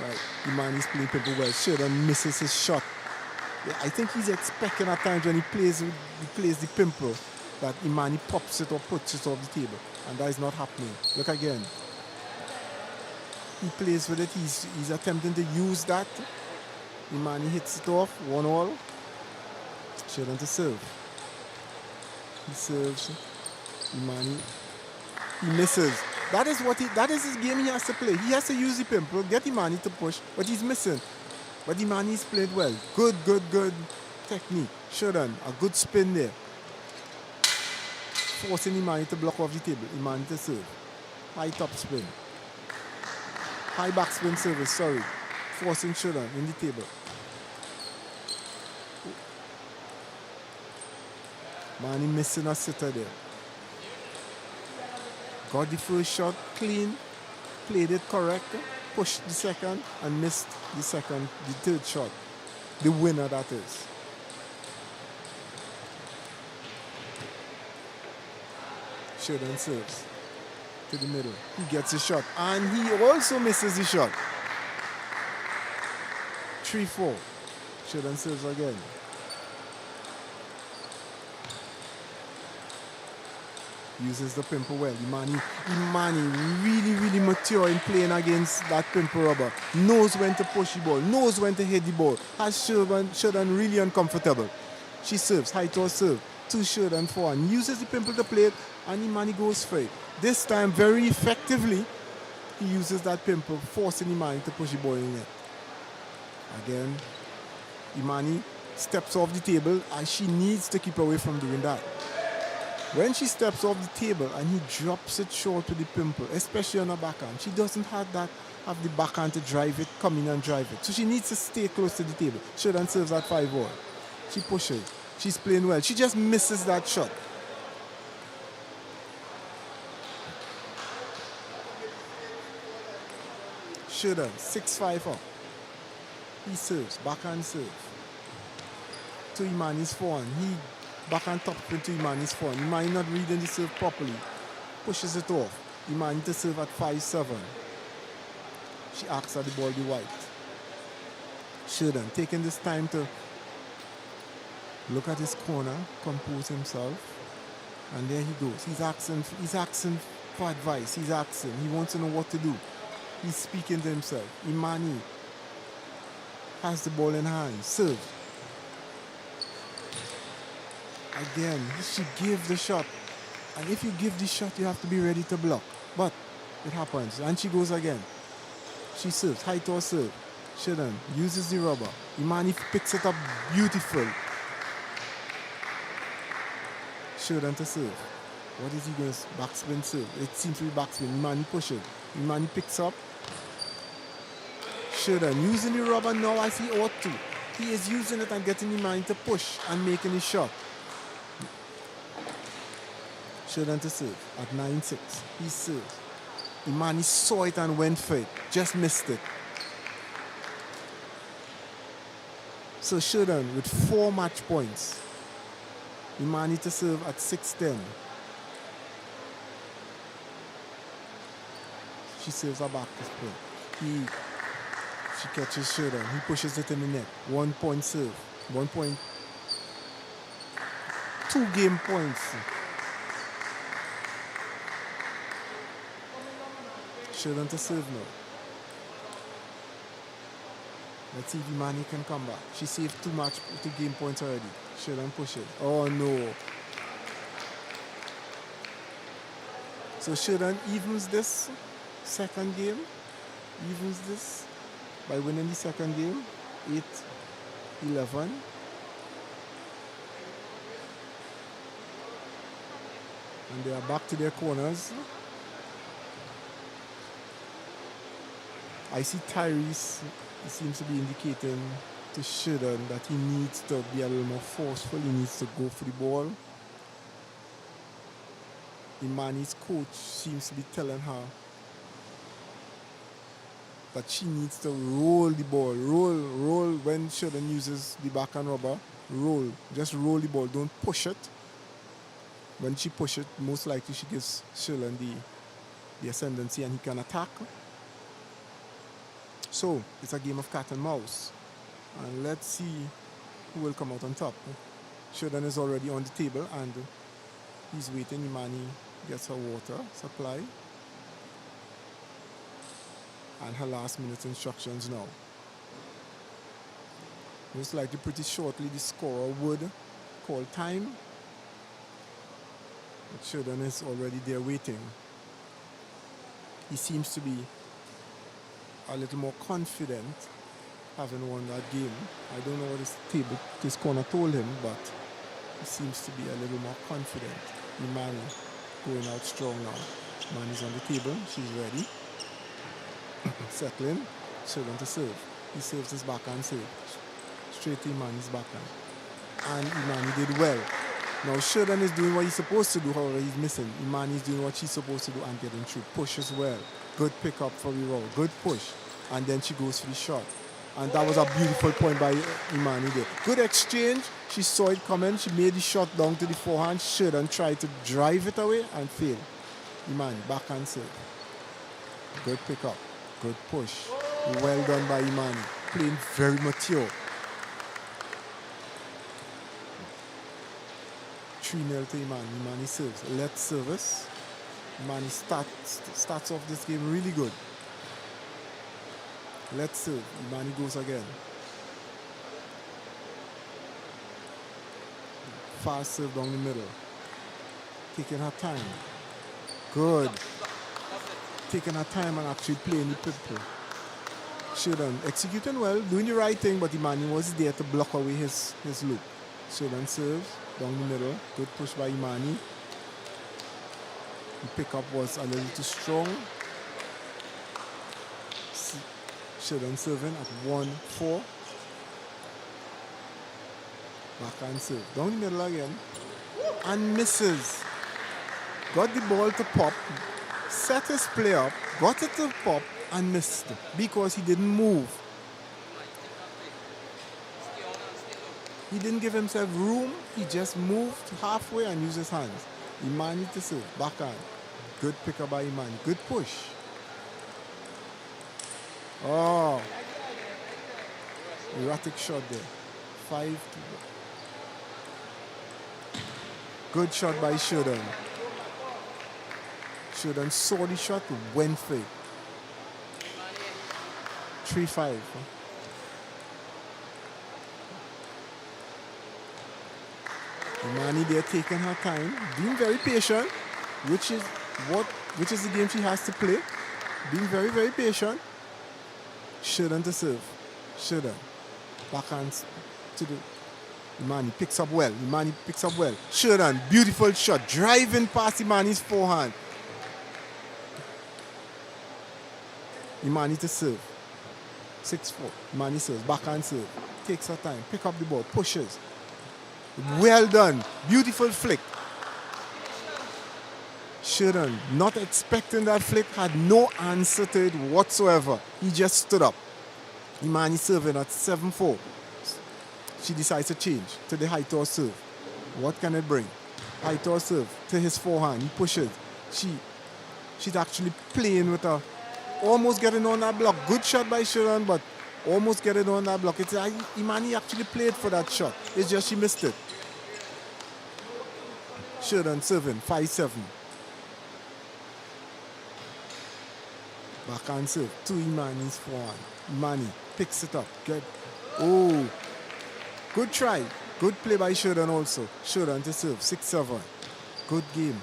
Right, Imani's playing pimple well. Shodan misses his shot. Yeah, I think he's expecting at times when he plays the pimple that Imani pops it or puts it off the table. And that is not happening. Look again. He plays with it. He's attempting to use that. Imani hits it off. 1-all. Shodan to serve. He serves. Imani. He misses. That is his game he has to play. He has to use the pimple, get Imani to push, but he's missing. But Imani's played well. Good technique. Shodan, a good spin there. Forcing Imani to block off the table. Imani to serve. High top spin. High backspin service, sorry. Forcing Shodan in the table. Imani missing a sitter there. Got the first shot clean. Played it correct. Pushed the second and missed the third shot. The winner, that is. Shodan serves to the middle. He gets a shot and he also misses the shot. 3-4. Shodan serves again. Uses the pimple well. Imani really, really mature in playing against that pimple rubber. Knows when to push the ball, knows when to hit the ball. Has Sheridan really uncomfortable. She serves, high toss serve, to Sheridan forehand. Uses the pimple to play it, and Imani goes for it. This time, very effectively, he uses that pimple, forcing Imani to push the ball in net. Again, Imani steps off the table, and she needs to keep away from doing that. When she steps off the table and he drops it short to the pimple, especially on her backhand, she doesn't have the backhand to drive it, come in and drive it. So she needs to stay close to the table. Sheridan serves at 5-all. She pushes. She's playing well. She just misses that shot. Sheridan, 6-5 up. He serves, backhand serve. To Imani's forehand. He backhand top spin to Imani's forehand. Imani not reading the serve properly. Pushes it off. Imani to serve at 5-7. She asks her the ball be white. Sheridan taking this time to look at his corner, compose himself, and there he goes. He's asking for advice. He wants to know what to do. He's speaking to himself. Imani has the ball in hand. Serve. Again, she gave the shot. And if you give the shot, you have to be ready to block. But it happens. And she goes again. She serves. High toss serve. Sheridan uses the rubber. Imani picks it up beautiful. Sheridan to serve. What is he going to backspin serve? It seems to be backspin. Imani pushes. Imani picks up. Sheridan using the rubber now as he ought to. He is using it and getting Imani to push and making his shot. Sheridan to serve at 9-6. He serves. Imani saw it and went for it. Just missed it. So Sheridan with 4 match points. Imani to serve at 6-10. She serves her back to spin. She catches Sheridan. He pushes it in the net. 1 point serve. 1 point. 2 game points. Sheridan to serve now. Let's see if Imani can come back. She saved 2 game points already. Sheridan pushes. Oh no. So Sheridan evens this second game. Evens this by winning the second game. 8-11. And they are back to their corners. I see Tyrese, he seems to be indicating to Sheridan that he needs to be a little more forceful. He needs to go for the ball. Imani's coach seems to be telling her that she needs to roll the ball. Roll when Sheridan uses the backhand rubber. Roll. Just roll the ball. Don't push it. When she pushes it, most likely she gives Sheridan the ascendancy and he can attack. So, it's a game of cat and mouse. And let's see who will come out on top. Sheridan is already on the table and he's waiting. Imani gets her water supply. And her last minute instructions now. Most likely pretty shortly the scorer would call time. But Sheridan is already there waiting. He seems to be a little more confident having won that game. I don't know what this corner told him, but he seems to be a little more confident. Imani going out strong now. Imani's on the table. She's ready. Settling. Sheridan to serve. He serves his backhand serve. Straight to Imani's backhand. And Imani did well. Now Sheridan is doing what he's supposed to do, however he's missing. Imani is doing what she's supposed to do and getting through. Push as well. Good pick up for the roll. Good push. And then she goes for the shot. And that was a beautiful point by Imani there. Good exchange. She saw it coming. She made the shot down to the forehand. Sheridan tried to drive it away and failed. Imani, backhand serve. Good pick up. Good push. Well done by Imani. Playing very mature. 3-0 to Imani. Imani serves. Let service. Imani starts off this game really good. Let's serve. Imani goes again. Fast serve down the middle. Taking her time. Good. Taking her time and actually playing the people. Sheridan executing well, doing the right thing, but Imani was there to block away his loop. Sheridan serves down the middle. Good push by Imani. The pickup was a little too strong. Sheridan serving at 1-4. Backhand serve. Down the middle again. And misses. Got the ball to pop. Set his play up. Got it to pop and missed because he didn't move. He didn't give himself room. He just moved halfway and used his hands. Imani to serve. Backhand. Good pickup by Imani. Good push. Oh. Erratic shot there. 5-2. Good shot by Sheridan. Sheridan saw the shot, went for it. 3-5. Imani there taking her time, being very patient, which is the game she has to play. Being very, very patient. Sheridan to serve. Sheridan. Backhand to the Imani picks up well. Imani picks up well. Sheridan, beautiful shot. Driving past Imani's forehand. Imani to serve. 6-4. Imani serves. Backhand serve. Takes her time. Pick up the ball. Pushes. Well done. Beautiful flick. Sheridan, not expecting that flick, had no answer to it whatsoever. He just stood up. Imani serving at 7-4. She decides to change to the high toss serve. What can it bring? High toss serve to his forehand. He pushes. She's actually playing with her. Almost getting on that block. Good shot by Sheridan, but almost getting on that block. It's Imani actually played for that shot. It's just she missed it. Sheridan serving 5-7. Backhand serve to Imani's forehand. Imani picks it up. Good. Oh. Good try. Good play by Sheridan also. Sheridan to serve. 6-7. Good game.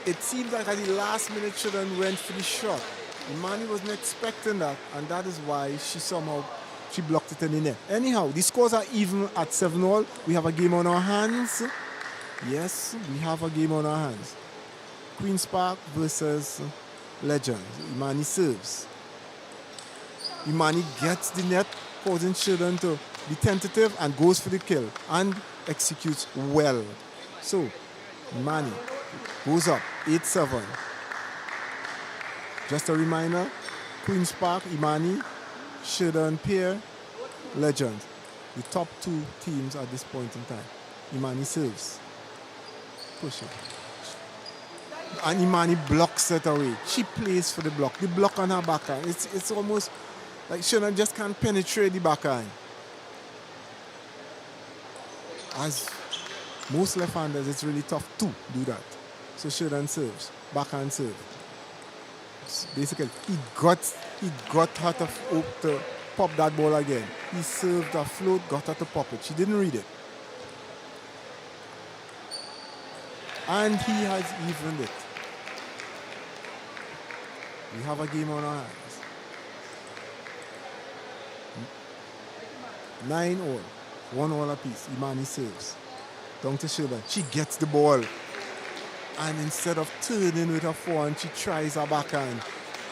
It seems like at the last minute Sheridan went for the shot. Imani wasn't expecting that, and that is why she blocked it in the net. Anyhow, the scores are even at 7-all. We have a game on our hands. Yes, we have a game on our hands. Queen's Park versus Legends. Imani serves. Imani gets the net, causing Sheridan to be tentative and goes for the kill and executes well. So, Imani goes up 8-7. Just a reminder, Queen's Park, Imani, Sheridan pair, Legends. The top two teams at this point in time. Imani serves. Push it. And Imani blocks it away. She plays for the block. The block on her backhand. It's almost like Sheridan just can't penetrate the backhand. As most left-handers, it's really tough to do that. So Sheridan serves. Backhand serve. Basically, he got her to pop that ball again. He served a float, got her to pop it. She didn't read it. And he has evened it. We have a game on our hands. 9-all. 1-all apiece. Imani serves. Down to Sheridan. She gets the ball. And instead of turning with her forehand, she tries her backhand.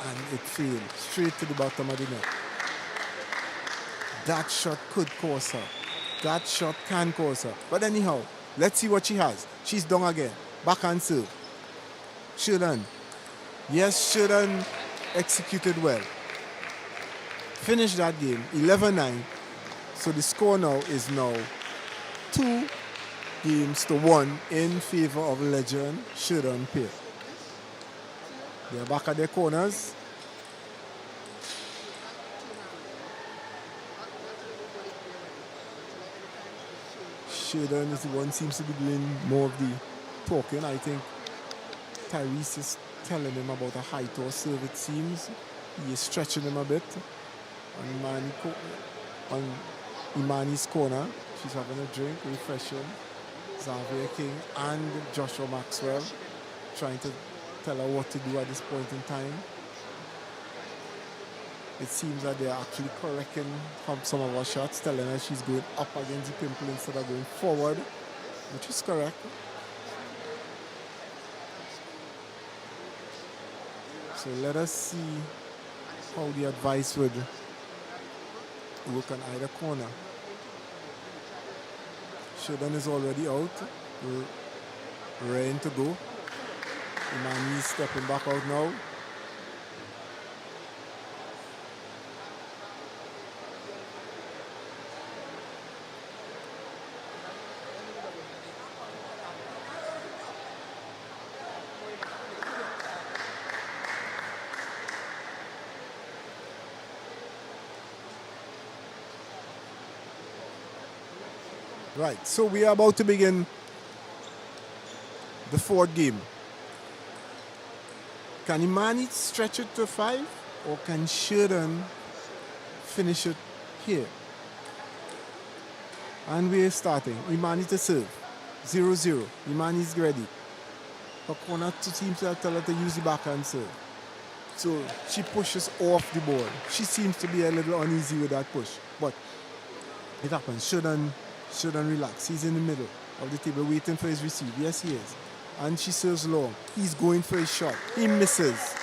And it failed. Straight to the bottom of the net. That shot could cause her. That shot can cause her. But anyhow, let's see what she has. She's down again. Backhand serve. Sheridan. Yes, Sheridan executed well. Finished that game 11-9. So the score now is 2 games to 1 in favor of Legend Sheridan pair. They're back at their corners. Sheridan is the one seems to be doing more of the talking. I think Tyrese is telling him about a high toss serve, it seems. He is stretching him a bit. On Imani's corner, she's having a drink, refreshing. Xavier King and Joshua Maxwell trying to tell her what to do at this point in time. It seems that they're actually correcting some of our shots, telling her she's going up against the pimple instead of going forward, which is correct. So let us see how the advice would work on either corner. Sheridan is already out, raring to go. Imani is stepping back out now. Right, so we are about to begin the fourth game. Can Imani stretch it to 5, or can Sheridan finish it here? And we are starting. Imani to serve. 0-0. Imani is ready. Her corner seems to tell her to use the backhand serve. So she pushes off the ball. She seems to be a little uneasy with that push, but it happens. Sheridan relax. He's in the middle of the table waiting for his receive. Yes, he is. And she serves long. He's going for his shot. He misses.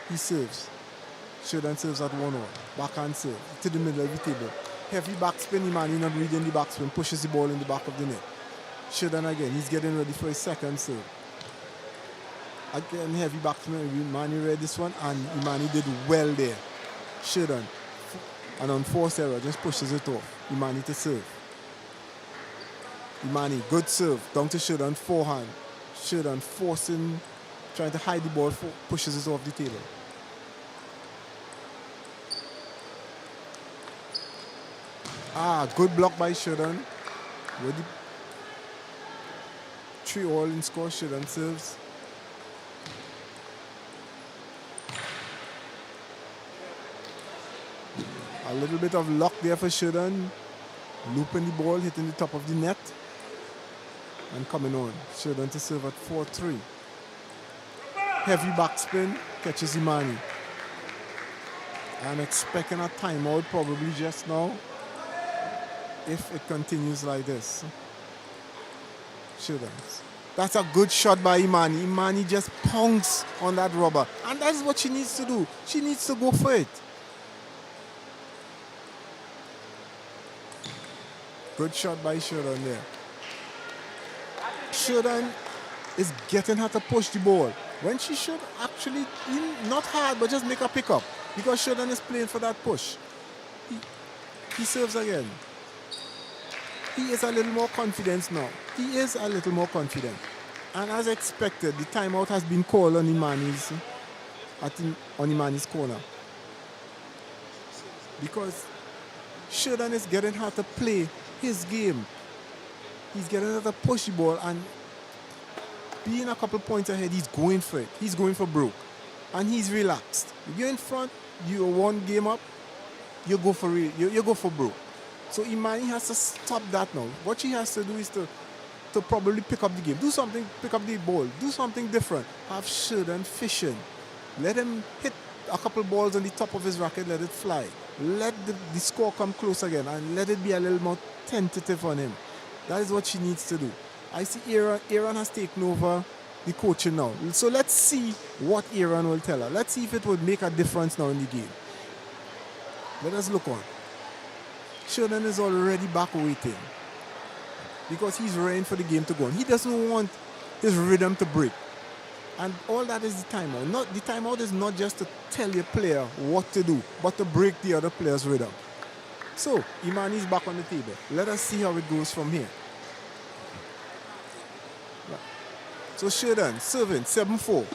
He serves. Sheridan serves at 1-1. Backhand serve to the middle of the table. Heavy backspin. Imani not reading the backspin. Pushes the ball in the back of the net. Sheridan again. He's getting ready for his second serve. Again, heavy backspin. Imani read this one, and Imani did well there. Sheridan. An unforced error, just pushes it off. Imani to serve. Imani, good serve. Down to Sheridan, forehand. Sheridan forcing, trying to hide the ball, pushes it off the table. Good block by Sheridan. With the 3-all in score, Sheridan serves. A little bit of luck there for Sheridan. Looping the ball, hitting the top of the net. And coming on. Sheridan to serve at 4-3. Heavy backspin. Catches Imani. I'm expecting a timeout probably just now. If it continues like this. Sheridan. That's a good shot by Imani. Imani just pounds on that rubber. And that's what she needs to do. She needs to go for it. Good shot by Sheridan there. Sheridan is getting her to push the ball when she should actually, not hard, but just make a pickup, because Sheridan is playing for that push. He serves again. He is a little more confident now. He is a little more confident. And as expected, the timeout has been called on Imani's corner. Because Sheridan is getting her to play his game. He's getting her to push the ball, and being a couple points ahead, he's going for it. He's going for broke. And he's relaxed. If you're in front, you're one game up, you go for broke. So Imani has to stop that now. What she has to do is to probably pick up the game. Do something, pick up the ball. Do something different. Have Sheridan fishing. Let him hit a couple balls on the top of his racket, let it fly. Let the score come close again, and let it be a little more tentative on him. That is what she needs to do. I see Aaron has taken over the coaching now. So let's see what Aaron will tell her. Let's see if it would make a difference now in the game. Let us look on. Sheridan is already back waiting, because he's ready for the game to go on. He doesn't want his rhythm to break. And all that is the timeout. The timeout is not just to tell your player what to do, but to break the other player's rhythm. So, Imani is back on the table. Let us see how it goes from here. Right. So, Sheridan serving 7-4.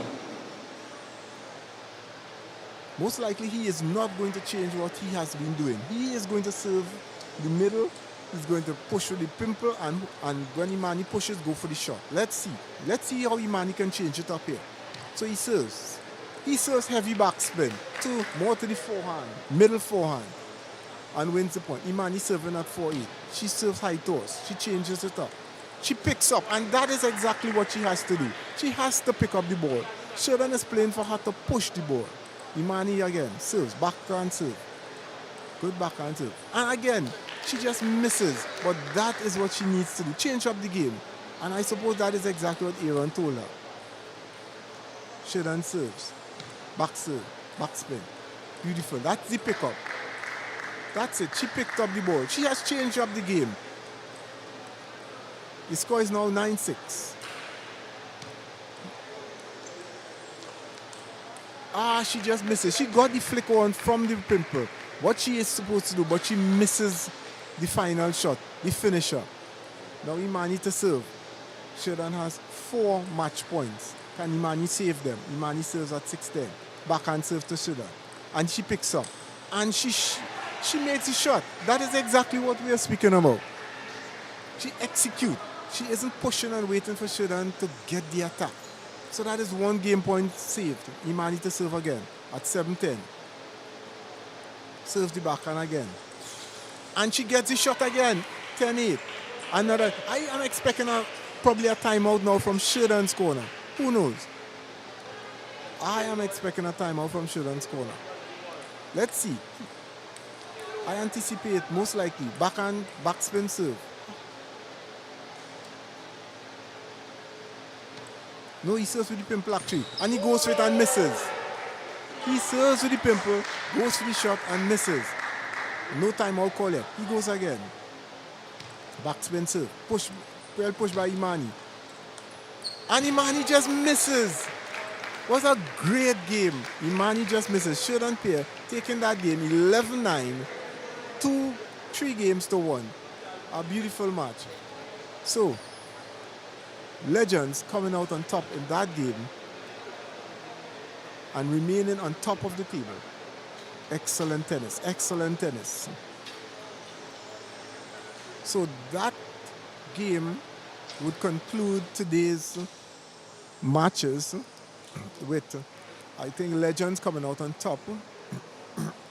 Most likely, he is not going to change what he has been doing. He is going to serve The middle, he's going to push with the pimple, and when Imani pushes, go for the shot. Let's see. Let's see how Imani can change it up here. So he serves. He serves heavy backspin. More to the forehand, middle forehand, and wins the point. Imani serving at 4-8. She serves high toss. She changes it up. She picks up, and that is exactly what she has to do. She has to pick up the ball. Sheridan is playing for her to push the ball. Imani again serves, backhand serve. Good backhand serve. And again, she just misses. But that is what she needs to do. Change up the game. And I suppose that is exactly what Aaron told her. Sheridan serves. Back serve. Backspin. Beautiful. That's the pickup. That's it. She picked up the ball. She has changed up the game. The score is now 9-6. She just misses. She got the flick on from the pimple. What she is supposed to do, but she misses the final shot, the finisher. Now Imani to serve. Sheridan has 4 match points. Can Imani save them? Imani serves at 6-10. Backhand serve to Sheridan. And she picks up. And she makes a shot. That is exactly what we are speaking about. She executes. She isn't pushing and waiting for Sheridan to get the attack. So that is 1 game point saved. Imani to serve again at 7-10. Serves the backhand again. And she gets the shot again. 10-8. Another. I am expecting probably a timeout now from Sheridan's corner. Who knows? I am expecting a timeout from Sheridan's corner. Let's see. I anticipate most likely backhand, backspin serve. No, he serves with the pimple actually. And he goes for it and misses. He serves with the pimple, goes for the shot and misses. No timeout call yet. He goes again. Backspin serve. Well pushed by Imani. And Imani just misses. Was a great game. Imani just misses. Sheridan pair taking that game 11-9. 3 games to 1. A beautiful match. So, Legends coming out on top in that game and remaining on top of the table. Excellent tennis, excellent tennis. So that game would conclude today's matches with, I think, Legends coming out on top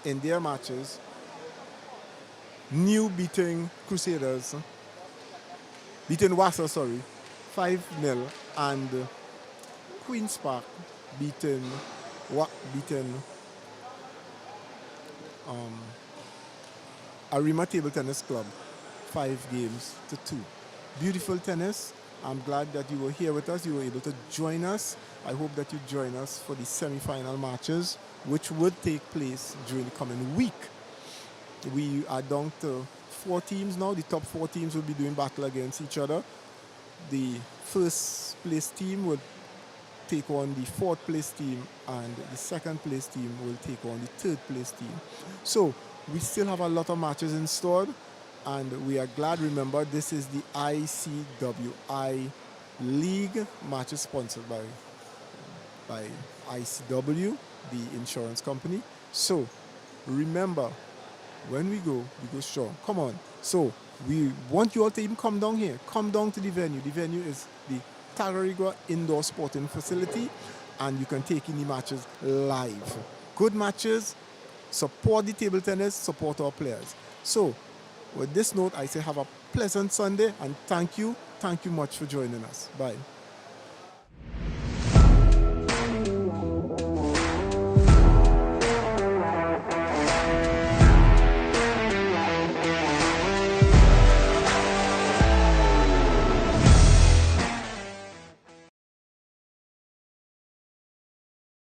in their matches. New beating Crusaders, beating Wasser, 5-0, and Queen's Park beaten Arima Table Tennis Club 5-2. Beautiful tennis. I'm glad that you were here with us. You were able to join us. I hope that you join us for the semi-final matches, which would take place during the coming week. We are down to 4 teams now. The top 4 teams will be doing battle against each other. The first place team will take on the 4th place team, and the 2nd place team will take on the 3rd place team. So we still have a lot of matches in store, and we are glad. Remember, this is the ICWI League matches sponsored by ICW, the insurance company. So remember, when we go strong. Come on. So we want you all to even come down here. Come down to the venue. The venue is the Tagarigua Indoor Sporting Facility, and you can take in the matches live. Good matches. Support the table tennis. Support our players. So with this note, I say have a pleasant Sunday, and thank you. Thank you much for joining us. Bye.